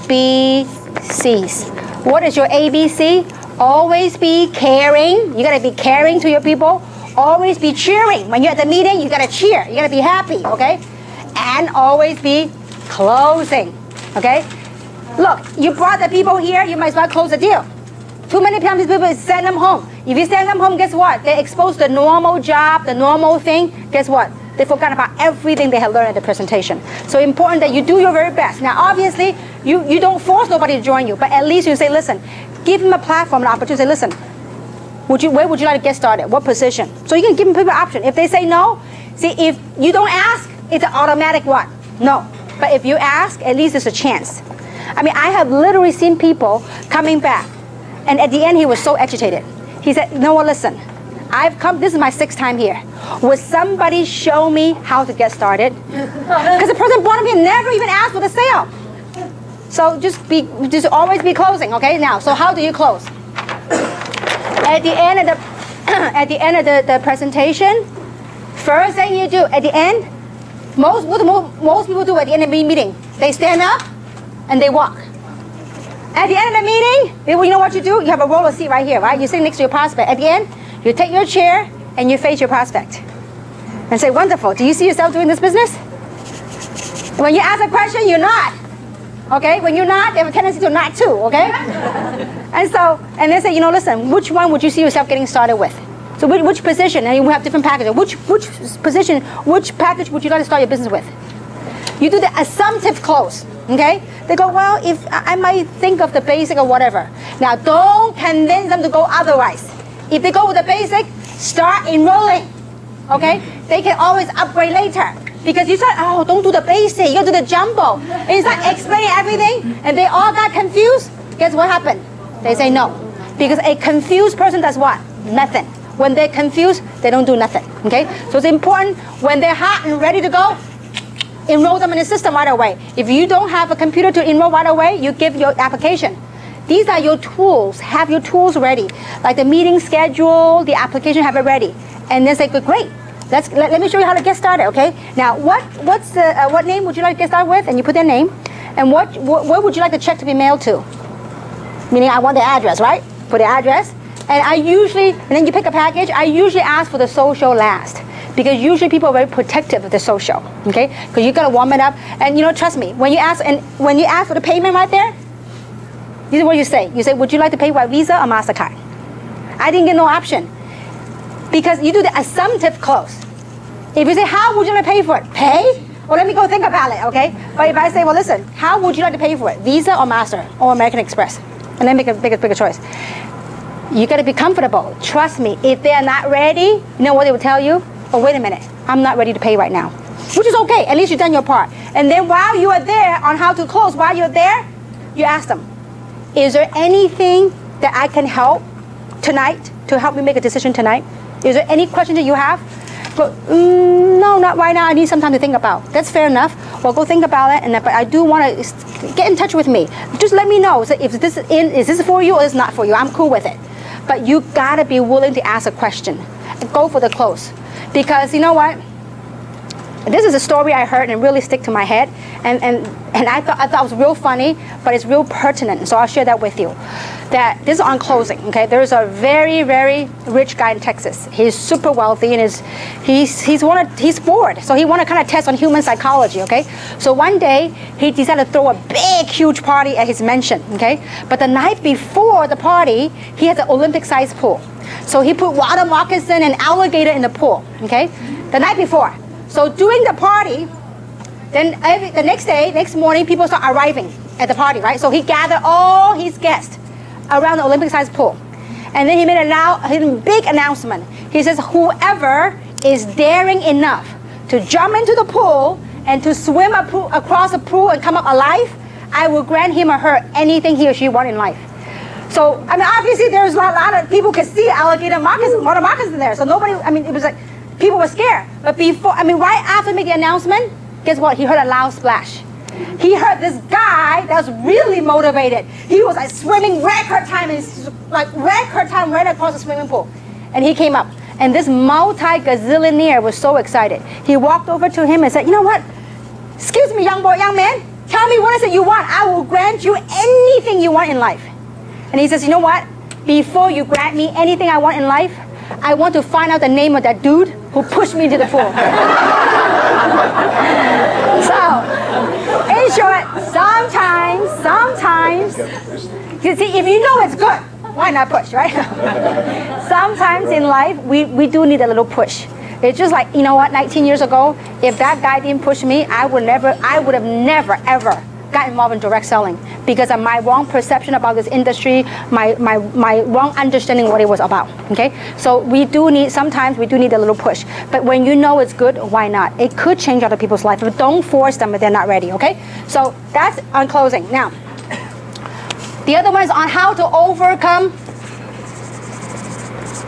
B, C's. What is your ABC? Always be caring. You gotta be caring to your people. Always be cheering. When you're at the meeting, you gotta cheer. You gotta be happy, okay? And always be closing, okay? Look, you brought the people here, you might as well close the deal. Too many times people send them home. If you send them home, guess what? They're exposed to the normal job, the normal thing. Guess what? They forgot about everything they had learned at the presentation. So important that you do your very best. Now, obviously, you don't force nobody to join you, but at least you say, listen, give them a platform, an opportunity. Say, listen, where would you like to get started? What position? So you can give them people an option. If they say no, see, if you don't ask, it's an automatic what? No. But if you ask, at least there's a chance. I mean, I have literally seen people coming back, and at the end, he was so agitated. He said, you know what, listen, I've come, this is my 6th time here. Would somebody show me how to get started? Because the person brought me and never even asked for the sale. So just always be closing, okay? Now, so how do you close? At the end of the presentation, first thing you do at the end, most people do at the end of the meeting, they stand up and they walk. At the end of the meeting, you know what you do? You have a roller seat right here, right? You sit next to your prospect. At the end, you take your chair and you face your prospect and say, wonderful, do you see yourself doing this business? When you ask a question, you nod. Okay, when you nod, they have a tendency to nod too, okay? And they say, you know, listen, which one would you see yourself getting started with? So which position, and you have different packages. Which position, which package would you like to start your business with? You do the assumptive close, okay? They go, well, if I might think of the basic or whatever. Now, don't convince them to go otherwise. If they go with the basic, start enrolling, okay? They can always upgrade later. Because you said, oh, don't do the basic, you gotta do the jumbo. And you start explaining everything, and they all got confused. Guess what happened? They say no. Because a confused person does what? Nothing. When they're confused, they don't do nothing, okay? So it's important, when they're hot and ready to go, enroll them in the system right away. If you don't have a computer to enroll right away, you give your application. These are your tools. Have your tools ready. Like the meeting schedule, the application, have it ready. And then say, great. Let me show you how to get started, okay? Now, what name would you like to get started with? And you put their name. And where would you like the check to be mailed to? Meaning I want the address, right? Put the address. And then you pick a package. I usually ask for the social last. Because usually people are very protective of the social, okay? Because you gotta warm it up. And you know, trust me, when you ask for the payment right there, this is what you say. You say, would you like to pay by Visa or MasterCard? I didn't get no option. Because you do the assumptive close. If you say, how would you like to pay for it? Pay? Well, let me go think about it, okay? But if I say, well, listen, how would you like to pay for it? Visa or Master or American Express? And then make a bigger choice. You gotta be comfortable. Trust me, if they're not ready, you know what they will tell you? Oh, wait a minute, I'm not ready to pay right now. Which is okay, at least you've done your part. And then while you are there on how to close, while you're there, you ask them, is there anything that I can help tonight to help me make a decision tonight? Is there any questions that you have? But no, not right now. I need some time to think about. That's fair enough. Well, go think about it. But I do want to get in touch with me. Just let me know. So if this is this for you or is not for you? I'm cool with it. But you gotta be willing to ask a question. Go for the close, because you know what? This is a story I heard and really stick to my head, and I thought it was real funny, but it's real pertinent. So I'll share that with you. That this is on closing. Okay, there's a very, very rich guy in Texas. He's super wealthy, and he's bored. So he wanted to kind of test on human psychology. Okay, so one day he decided to throw a big, huge party at his mansion. Okay, but the night before the party, he had an Olympic-sized pool. So he put water moccasin and alligator in the pool. Okay, the night before. So during the party, then the next morning, people start arriving at the party, right? So he gathered all his guests around the Olympic-sized pool. And then he made a big announcement. He says, whoever is daring enough to jump into the pool and to swim across the pool and come up alive, I will grant him or her anything he or she wants in life. So, I mean, obviously there's a lot of people could see alligator moccasins, water moccasins there. So nobody, I mean, it was like, people were scared. But before, I mean, right after making the announcement, guess what? He heard a loud splash. He heard this guy that was really motivated. He was like swimming record time, right across the swimming pool. And he came up. And this multi-gazillionaire was so excited. He walked over to him and said, you know what? Excuse me, young man. Tell me what is it you want. I will grant you anything you want in life. And he says, you know what? Before you grant me anything I want in life, I want to find out the name of that dude who pushed me into the pool. So, in short, sometimes, you see, if you know it's good, why not push, right? Sometimes in life, we do need a little push. It's just like, you know what, 19 years ago, if that guy didn't push me, I would have never, ever got involved in direct selling because of my wrong perception about this industry, my wrong understanding what it was about, okay? So sometimes we do need a little push. But when you know it's good, why not? It could change other people's life, but don't force them if they're not ready, okay? So that's on closing. Now, the other one is on how to overcome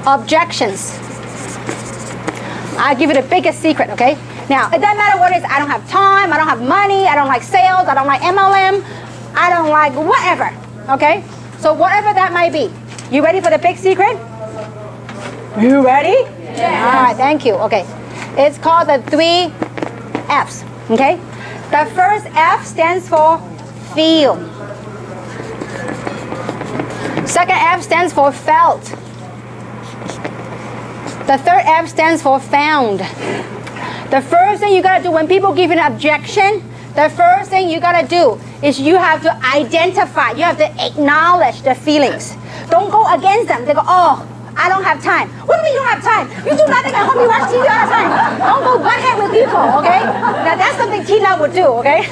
objections. I'll give you the biggest secret, okay? Now, it doesn't matter what it is. I don't have time, I don't have money, I don't like sales, I don't like MLM, I don't like whatever, okay? So whatever that might be. You ready for the big secret? You ready? Yeah. All right, thank you, okay. It's called the 3 F's, okay? The first F stands for feel. Second F stands for felt. The third F stands for found. The first thing you gotta do when people give you an objection, the first thing you gotta do is you have to identify, you have to acknowledge the feelings. Don't go against them. They go, oh, I don't have time. What do you mean you don't have time? You do nothing at home, you watch TV all the time. Don't go butt head with people, okay? Now that's something Tina would do, okay?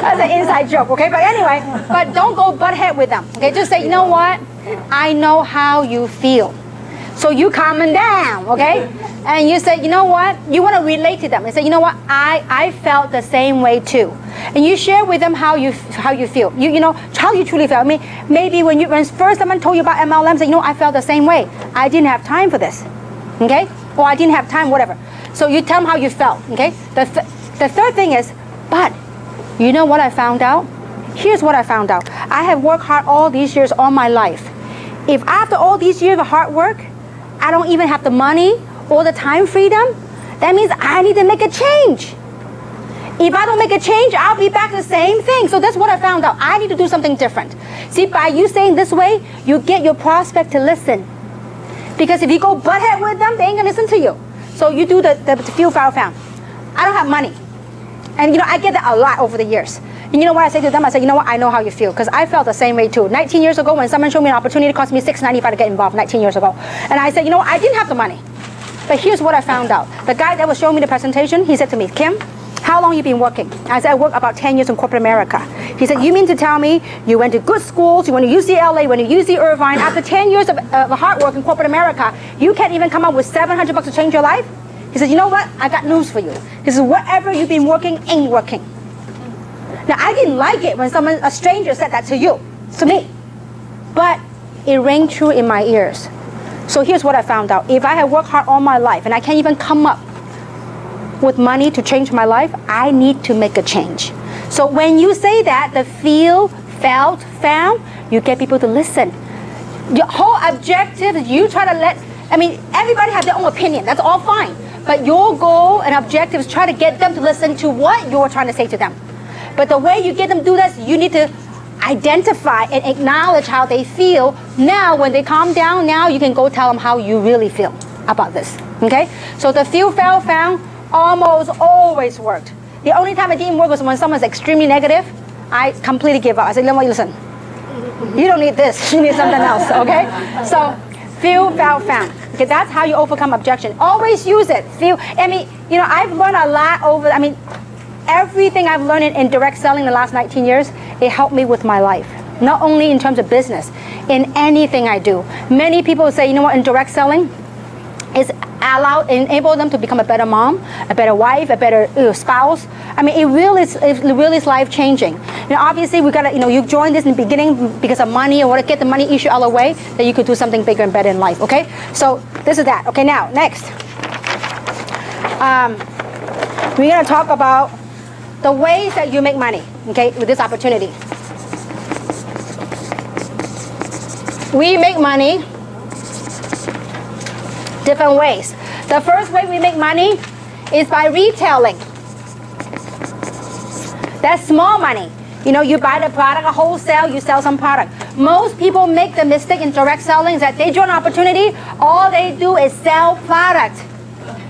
That's an inside joke, okay? But anyway, but don't go butt head with them, okay? Just say, you know what? I know how you feel. So you calm them down, okay? And you say, you know what? You want to relate to them and say, you know what? I felt the same way too. And you share with them how you feel. You know how you truly feel. I mean, maybe when first someone told you about MLM, say, you know, I felt the same way. I didn't have time for this, okay? Or I didn't have time, whatever. So you tell them how you felt, okay? The third thing is, but you know what I found out? Here's what I found out. I have worked hard all these years, all my life. If after all these years of hard work, I don't even have the money or the time freedom, that means I need to make a change. If I don't make a change, I'll be back to the same thing. So that's what I found out. I need to do something different. See, by you saying this way, you get your prospect to listen. Because if you go butt head with them, they ain't gonna listen to you. So you do the feel, found. I don't have money. And you know, I get that a lot over the years. And you know what I say to them? I say, you know what? I know how you feel. Because I felt the same way too. 19 years ago, when someone showed me an opportunity, it cost me $6.95 to get involved 19 years ago. And I said, you know what? I didn't have the money. But here's what I found out. The guy that was showing me the presentation, he said to me, Kim, how long you been working? I said, I worked about 10 years in corporate America. He said, you mean to tell me you went to good schools, you went to UCLA, you went to UC Irvine, after 10 years of hard work in corporate America, you can't even come up with $700 to change your life? He said, you know what? I got news for you. He said, whatever you've been working ain't working. Now, I didn't like it when a stranger said that to me. But it rang true in my ears. So here's what I found out. If I have worked hard all my life and I can't even come up with money to change my life, I need to make a change. So when you say that, the feel, felt, found, you get people to listen. Your whole objective is you try to let I mean, everybody has their own opinion. That's all fine. But your goal and objective is try to get them to listen to what you're trying to say to them. But the way you get them to do this, you need to identify and acknowledge how they feel. Now, when they calm down, now you can go tell them how you really feel about this. Okay? So the feel, fail, found almost always worked. The only time it didn't work was when someone's extremely negative. I completely give up. I said, listen, you don't need this. You need something else. Okay? So feel, fail, found. Okay, that's how you overcome objection. Always use it. Feel. I mean, you know, I've learned a lot over. I mean, everything I've learned in direct selling the last 19 years, it helped me with my life. Not only in terms of business, in anything I do. Many people say, you know what, in direct selling, it's enable them to become a better mom, a better wife, a better spouse. I mean, it really is life changing. You know, obviously we gotta, you know, you joined this in the beginning because of money and want to get the money issue out of the way, that you could do something bigger and better in life. Okay, so this is that. Okay, now next, we're gonna talk about the ways that you make money. Okay, with this opportunity, we make money different ways. The first way we make money is by retailing. That's small money. You know, you buy the product, a wholesale, you sell some product. Most people make the mistake in direct selling that they join an opportunity, all they do is sell product.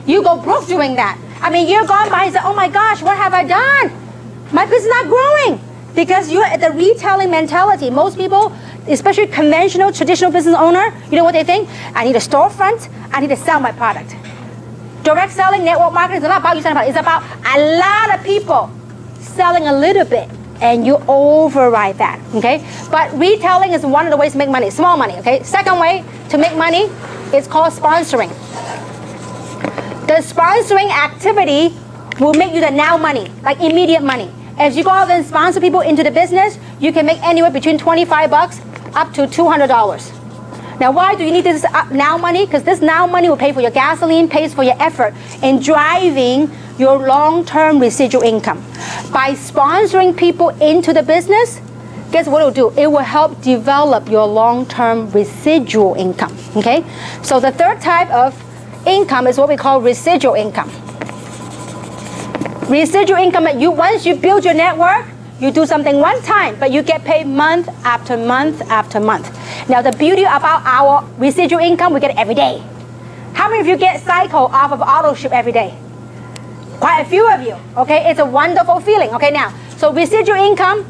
You go broke doing that. I mean, you're gone by and say, oh my gosh, what have I done? My business is not growing. Because you're at the retailing mentality. Most people, especially conventional, traditional business owner, you know what they think? I need a storefront, I need to sell my product. Direct selling, network marketing is not about you selling product. It's about a lot of people selling a little bit, and you override that, okay? But retailing is one of the ways to make money, small money, okay? Second way to make money is called sponsoring. The sponsoring activity will make you the now money, like immediate money. As you go out and sponsor people into the business, you can make anywhere between $25 up to $200. Now, why do you need this now money? Because this now money will pay for your gasoline, pays for your effort in driving your long-term residual income. By sponsoring people into the business, guess what it will do? It will help develop your long-term residual income, okay? So the third type of income is what we call residual income. Residual income, once you build your network, you do something one time, but you get paid month after month after month. Now, the beauty about our residual income, we get it every day. How many of you get cycle off of auto ship every day? Quite a few of you, okay? It's a wonderful feeling, okay? Now, so residual income,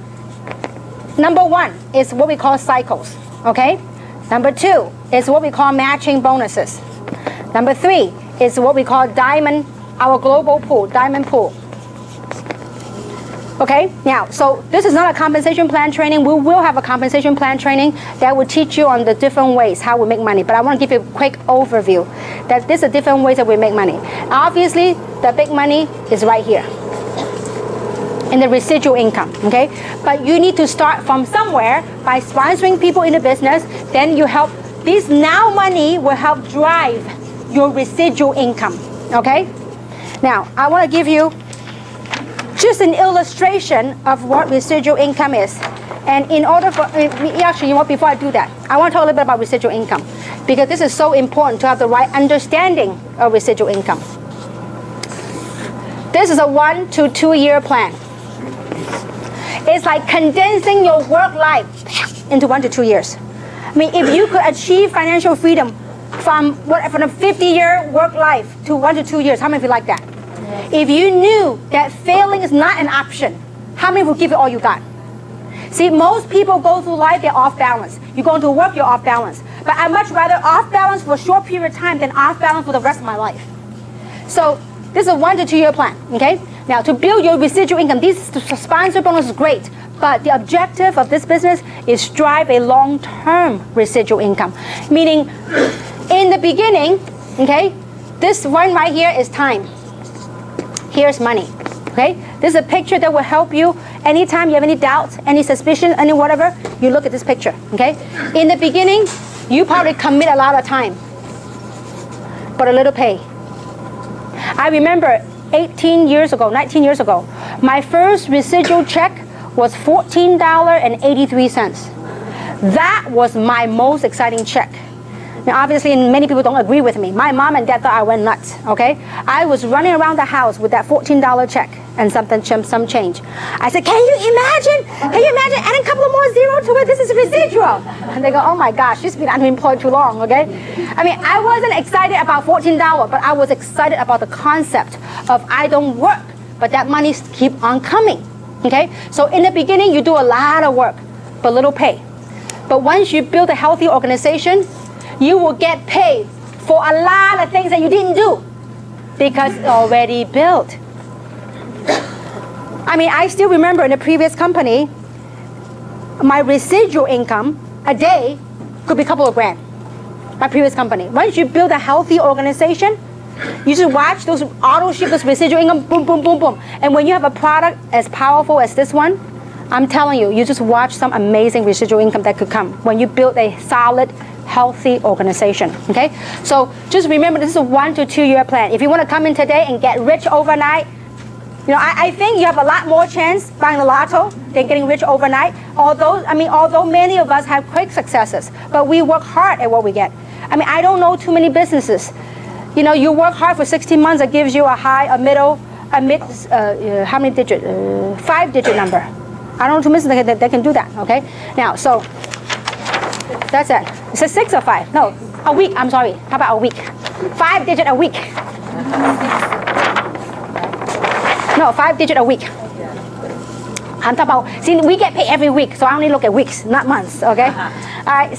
number one is what we call cycles, okay? Number two is what we call matching bonuses. Number three is what we call diamond, our global pool, diamond pool. Okay, now, so this is not a compensation plan training. We will have a compensation plan training that will teach you on the different ways how we make money. But I want to give you a quick overview that these are different ways that we make money. Obviously, the big money is right here in the residual income, okay? But you need to start from somewhere by sponsoring people in the business. Then you help, this now money will help drive your residual income, okay? Now, I want to give you just an illustration of what residual income is. And in order for, actually, you know what, before I do that, I want to talk a little bit about residual income, because this is so important to have the right understanding of residual income. This is a 1 to 2 year plan. It's like condensing your work life into 1 to 2 years. I mean, if you could achieve financial freedom from a 50-year work life to 1 to 2 years, how many of you like that? If you knew that failing is not an option, how many would give it all you got? See, most people go through life, they're off balance. You go into work, you're off balance. But I'd much rather off balance for a short period of time than off balance for the rest of my life. So this is a 1 to 2 year plan, okay? Now, to build your residual income, these sponsor bonus is great, but the objective of this business is drive a long-term residual income. Meaning, in the beginning, okay, this one right here is time. Here's money, okay? This is a picture that will help you anytime you have any doubts, any suspicion, any whatever, you look at this picture, okay? In the beginning, you probably commit a lot of time, but a little pay. I remember 19 years ago, my first residual check was $14.83. That was my most exciting check. Now, obviously, many people don't agree with me. My mom and dad thought I went nuts, okay? I was running around the house with that $14 check and some change. I said, can you imagine adding a couple of more zeros to it? This is residual. And they go, oh my gosh, she's been unemployed too long, okay? I mean, I wasn't excited about $14, but I was excited about the concept of I don't work, but that money keep on coming, okay? So in the beginning, you do a lot of work, but little pay. But once you build a healthy organization, you will get paid for a lot of things that you didn't do because it's already built. I mean, I still remember in the previous company, my residual income a day could be a couple of grand. My previous company. Once you build a healthy organization, you just watch those auto ship, those residual income, boom, boom, boom, boom. And when you have a product as powerful as this one, I'm telling you, you just watch some amazing residual income that could come when you build a solid, healthy organization, okay? So just remember, this is a 1 to 2 year plan. If you want to come in today and get rich overnight, you know, I think you have a lot more chance buying the lotto than getting rich overnight. Although many of us have quick successes, but we work hard at what we get. I mean, I don't know too many businesses. You know, you work hard for 16 months, it gives you a high, a middle, how many digit? 5-digit number. I don't know two businesses that can do that, okay? Now, so that's it. It's a 6 or 5? No, a week, I'm sorry. How about a week? 5-digit a week. No, 5-digit a week. I'm talking about, see, we get paid every week, so I only look at weeks, not months, okay? All right.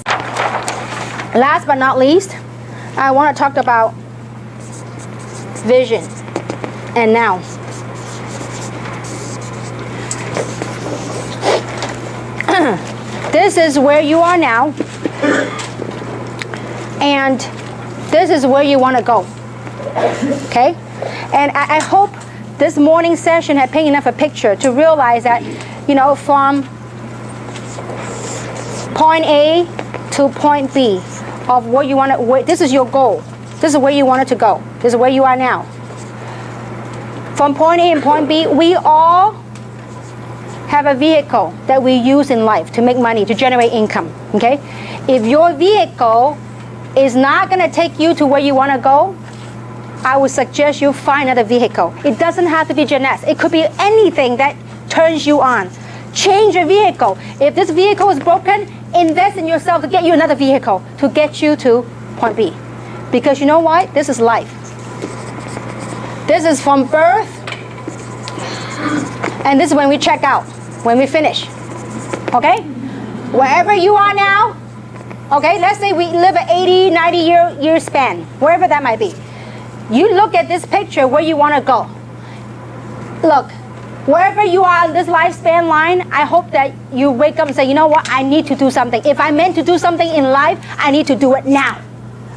Last but not least, I want to talk about vision and now. This is where you are now, and this is where you want to go, okay? And I hope this morning session had painted enough a picture to realize that, you know, from point A to point B of what you want to, this is your goal. This is where you want it to go. This is where you are now. From point A and point B, we all have a vehicle that we use in life to make money, to generate income, okay? If your vehicle is not going to take you to where you want to go, I would suggest you find another vehicle. It doesn't have to be Jeunesse. It could be anything that turns you on. Change your vehicle. If this vehicle is broken, invest in yourself to get you another vehicle to get you to point B. Because you know what? This is life. This is from birth, and this is when we check out, when we finish, okay? Wherever you are now, okay, let's say we live an 80, 90 year span, wherever that might be. You look at this picture where you want to go. Look, wherever you are on this lifespan line, I hope that you wake up and say, you know what, I need to do something. If I meant to do something in life, I need to do it now.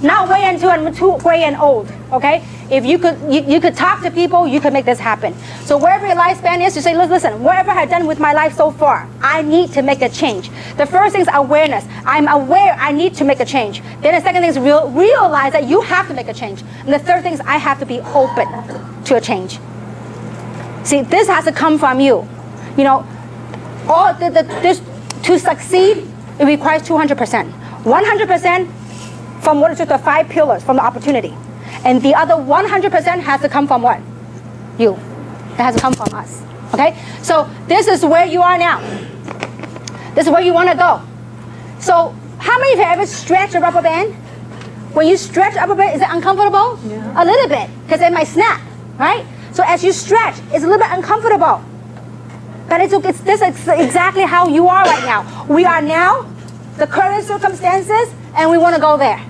Not wait until I'm too gray and old, okay? If you could talk to people, you could make this happen. So wherever your lifespan is, you say, listen, whatever I've done with my life so far, I need to make a change. The first thing is awareness. I'm aware I need to make a change. Then the second thing is realize that you have to make a change. And the third thing is I have to be open to a change. See, this has to come from you. You know, this, to succeed, it requires 200%. 100% from what is the 5 pillars, from the opportunity. And the other 100% has to come from what? You. It has to come from us. Okay? So this is where you are now. This is where you want to go. So how many of you have ever stretched a rubber band? When you stretch a rubber band, is it uncomfortable? Yeah. A little bit, because it might snap, right? So as you stretch, it's a little bit uncomfortable. But this is exactly how you are right now. We are now, the current circumstances, and we want to go there.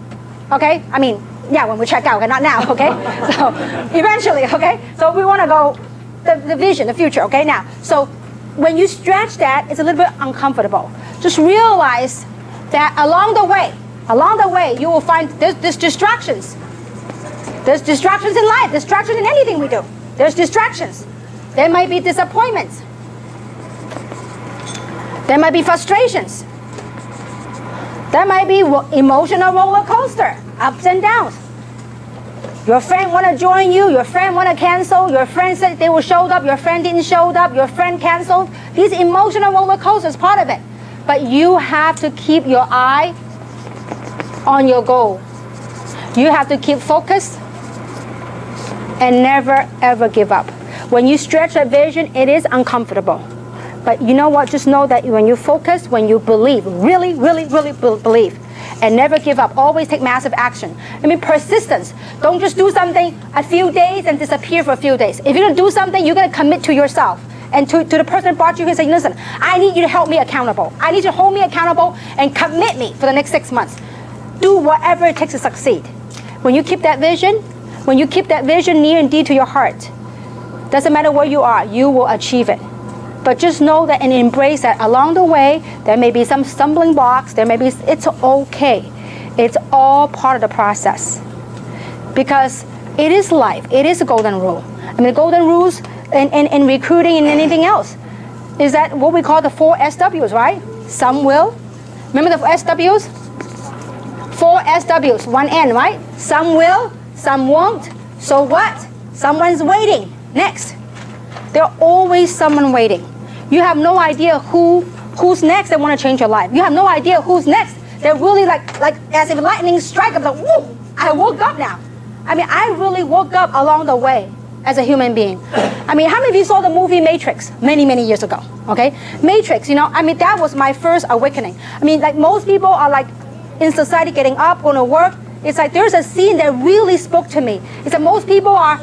Okay? I mean, yeah, when we check out, okay, not now, okay? So eventually, okay? So we want to go, the vision, the future, okay? Now, so when you stretch that, it's a little bit uncomfortable. Just realize that along the way, you will find there's distractions. There's distractions in life, distractions in anything we do. There's distractions. There might be disappointments. There might be frustrations. There might be emotional roller coaster, ups and downs. Your friend want to join you, your friend want to cancel, your friend said they will show up, your friend didn't show up, your friend canceled. These emotional roller coasters part of it. But you have to keep your eye on your goal. You have to keep focused and never ever give up. When you stretch that vision, it is uncomfortable. But you know what? Just know that when you focus, when you believe, really believe, and never give up, always take massive action. I mean, persistence. Don't just do something a few days and disappear for a few days. If you're going to do something, you're going to commit to yourself. And to the person who brought you here, say, listen, I need you to help me accountable. I need you to hold me accountable and commit me for the next 6 months. Do whatever it takes to succeed. When you keep that vision near and dear to your heart, doesn't matter where you are, you will achieve it. But just know that and embrace that along the way, there may be some stumbling blocks, it's okay. It's all part of the process. Because it is life, it is a golden rule. I mean, the golden rules in recruiting and anything else is that what we call the 4 SWs, right? Some will. Remember the SWs? 4 SWs, 1 N, right? Some will, some won't. So what? Someone's waiting. Next. There's always someone waiting. You have no idea who's next that want to change your life. You have no idea who's next. They're really like as if lightning strike. I'm like, whoa, I woke up now. I mean, I really woke up along the way as a human being. I mean, how many of you saw the movie Matrix many years ago? Okay, Matrix, I mean, that was my first awakening. I mean, like most people are like in society getting up, going to work. It's like there's a scene that really spoke to me. It's that most people are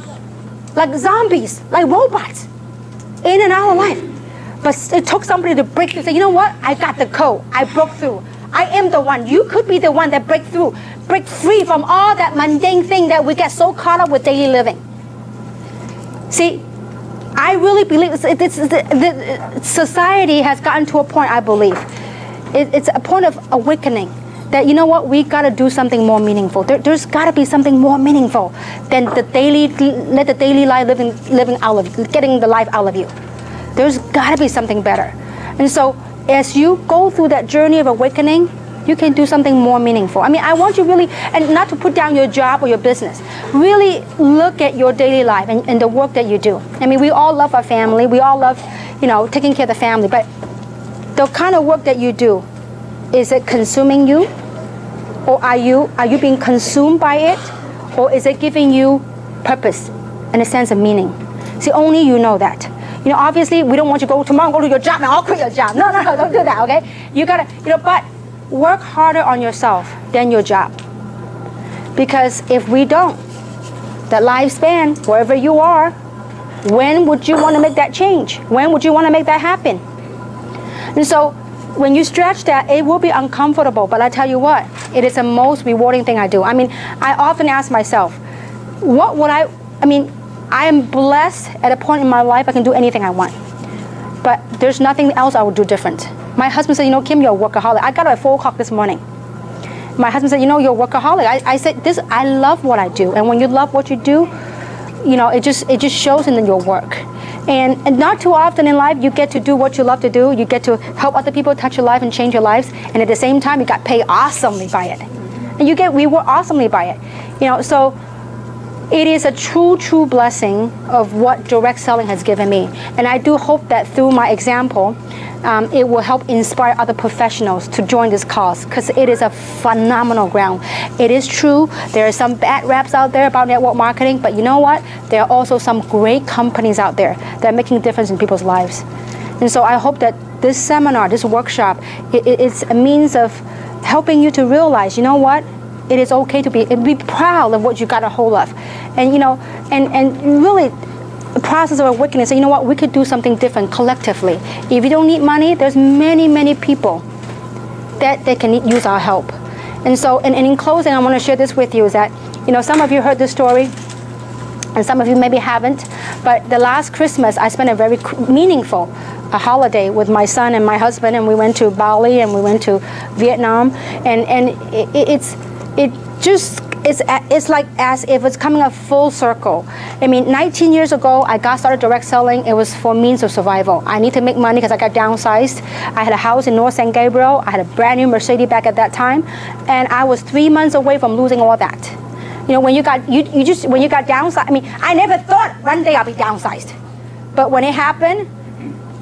like zombies, like robots, in and out of life. But it took somebody to break through. Say, you know what? I got the code. I broke through. I am the one. You could be the one that break through, break free from all that mundane thing that we get so caught up with daily living. See, I really believe society has gotten to a point, I believe. It's a point of awakening. That, you know what, we got to do something more meaningful. There's got to be something more meaningful than the daily life living out of, getting the life out of you. There's got to be something better. And so as you go through that journey of awakening, you can do something more meaningful. I mean, I want you really, and not to put down your job or your business, really look at your daily life and the work that you do. I mean, we all love our family. We all love, taking care of the family. But the kind of work that you do, is it consuming you? Or are you being consumed by it? Or is it giving you purpose and a sense of meaning? See, only you know that. Obviously, we don't want you to go tomorrow, go to your job, and I'll quit your job. No, don't do that, okay? You gotta, but work harder on yourself than your job. Because if we don't, the lifespan, wherever you are, when would you want to make that change? When would you want to make that happen? And so, when you stretch that, it will be uncomfortable, but I tell you what, it is the most rewarding thing I do. I mean, I often ask myself, what would I am blessed at a point in my life I can do anything I want. But there's nothing else I would do different. My husband said, Kim, you're a workaholic. I got up at 4 o'clock this morning. My husband said, you're a workaholic. I said, I love what I do. And when you love what you do, it just shows in your work. And not too often in life, you get to do what you love to do. You get to help other people touch your life and change your lives. And at the same time, you got paid awesomely by it. And you get rewarded awesomely by it. So it is a true blessing of what direct selling has given me. And I do hope that through my example, it will help inspire other professionals to join this cause, because it is a phenomenal ground. It is true, there are some bad raps out there about network marketing, but you know what? There are also some great companies out there that are making a difference in people's lives. And so I hope that this seminar, this workshop, it's a means of helping you to realize, you know what? It is okay to be proud of what you got a hold of. And and really, the process of awakening, say, you know what, we could do something different collectively. If you don't need money, there's many people that can use our help. And so, and in closing, I want to share this with you, is that, some of you heard this story, and some of you maybe haven't, but the last Christmas, I spent a very meaningful holiday with my son and my husband, and we went to Bali and we went to Vietnam, and it's like as if it's coming a full circle. I mean, 19 years ago, I got started direct selling. It was for means of survival. I need to make money because I got downsized. I had a house in North San Gabriel. I had a brand new Mercedes back at that time, and I was 3 months away from losing all that. When you got downsized. I mean, I never thought one day I'll be downsized, but when it happened,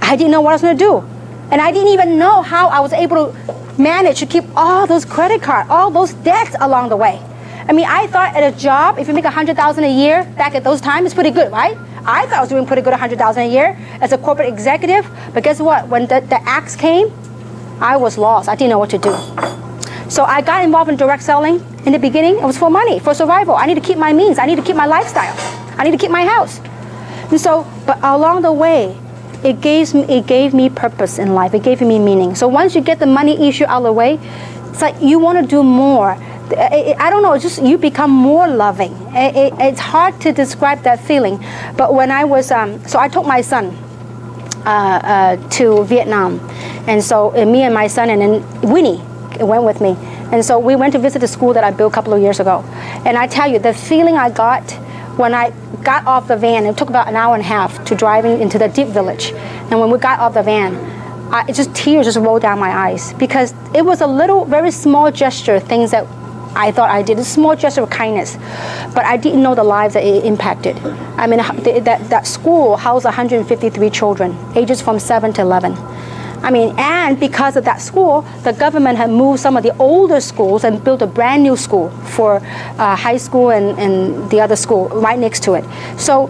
I didn't know what I was going to do, and I didn't even know how I was able to manage to keep all those credit cards, all those debts along the way. I mean, I thought at a job, if you make $100,000 a year, back at those times, it's pretty good, right? I thought I was doing pretty good, $100,000 a year as a corporate executive. But guess what? When the axe came, I was lost. I didn't know what to do. So I got involved in direct selling. In the beginning, it was for money, for survival. I need to keep my means. I need to keep my lifestyle. I need to keep my house. And so, but along the way, it gave me purpose in life. It gave me meaning. So once you get the money issue out of the way, it's like you want to do more. I don't know, it's just you become more loving. It's hard to describe that feeling. But when I was, so I took my son to Vietnam. And so me and my son and then Winnie went with me. And so we went to visit the school that I built a couple of years ago. And I tell you, the feeling I got when I got off the van, it took about an hour and a half to driving into the deep village. And when we got off the van, tears just rolled down my eyes because it was a little, very small gesture, things that I thought I did, a small gesture of kindness. But I didn't know the lives that it impacted. I mean, that school housed 153 children, ages from 7 to 11. I mean, and because of that school, the government had moved some of the older schools and built a brand new school for high school and the other school right next to it. So,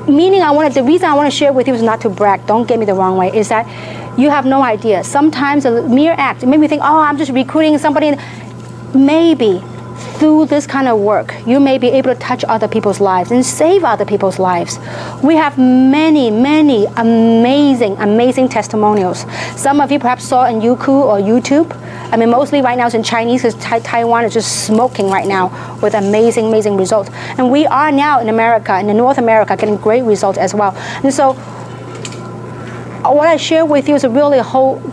meaning the reason I want to share with you is not to brag, don't get me the wrong way, is that you have no idea. Sometimes a mere act, it made me think, oh, I'm just recruiting somebody. Maybe through this kind of work, you may be able to touch other people's lives and save other people's lives. We have many, many amazing testimonials. Some of you perhaps saw in Youku or YouTube. I mean, mostly right now it's in Chinese because Taiwan is just smoking right now with amazing results. And we are now in America, in North America, getting great results as well. And so what I share with you is really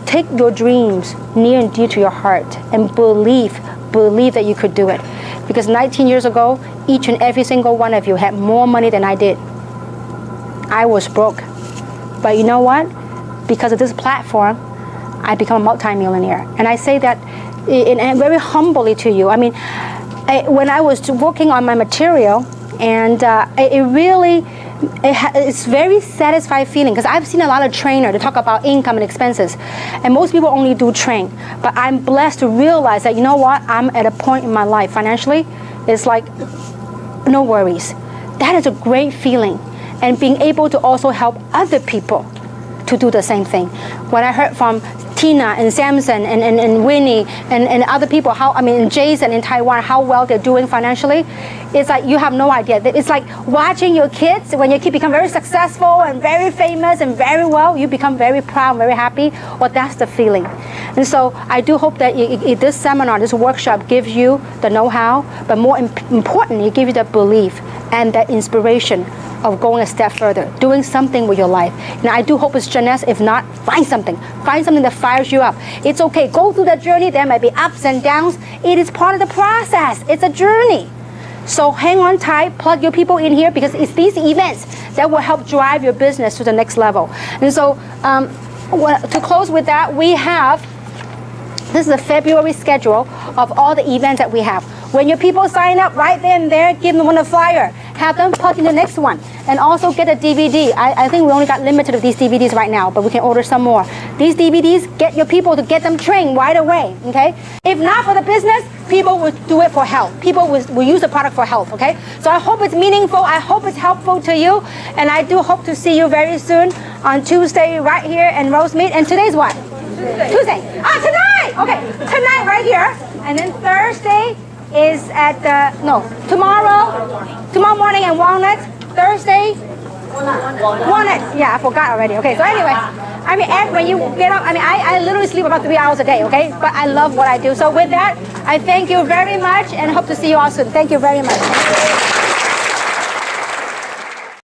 take your dreams near and dear to your heart and believe that you could do it. Because 19 years ago, each and every single one of you had more money than I did. I was broke. But you know what? Because of this platform, I become a multimillionaire. And I say that very humbly to you. I mean, when I was working on my material, and it's very satisfying feeling because I've seen a lot of trainers to talk about income and expenses, and most people only do train. But I'm blessed to realize that, you know what, I'm at a point in my life financially, it's like no worries. That is a great feeling, and being able to also help other people to do the same thing. When I heard from Tina and Samson and Winnie and other people, and Jason in Taiwan, how well they're doing financially, it's like you have no idea. It's like watching your kids, when your kid become very successful and very famous and very well, you become very proud, very happy. Well, that's the feeling. And so I do hope that this seminar, this workshop gives you the know-how, but more importantly, it gives you the belief and that inspiration of going a step further, doing something with your life. And I do hope it's Jeunesse. If not, find something that fires you up. It's okay, go through that journey. There might be ups and downs. It is part of the process. It's a journey. So hang on tight, plug your people in here, because it's these events that will help drive your business to the next level. And so to close with that, this is the February schedule of all the events that we have. When your people sign up right then and there, give them one a flyer. Have them plug in the next one. And also get a DVD. I think we only got limited of these DVDs right now, but we can order some more. These DVDs, get your people to get them trained right away, okay? If not for the business, people will do it for health. People will use the product for health, okay? So I hope it's meaningful. I hope it's helpful to you. And I do hope to see you very soon on Tuesday right here in Rosemead. And today's what? Tuesday. Tonight! Okay, tonight right here. And then Thursday is tomorrow morning in Walnut. Thursday, Walnut. Yeah, I forgot already. Okay, so anyway, when you get up, I literally sleep about 3 hours a day, okay? But I love what I do. So with that, I thank you very much and hope to see you all soon. Thank you very much.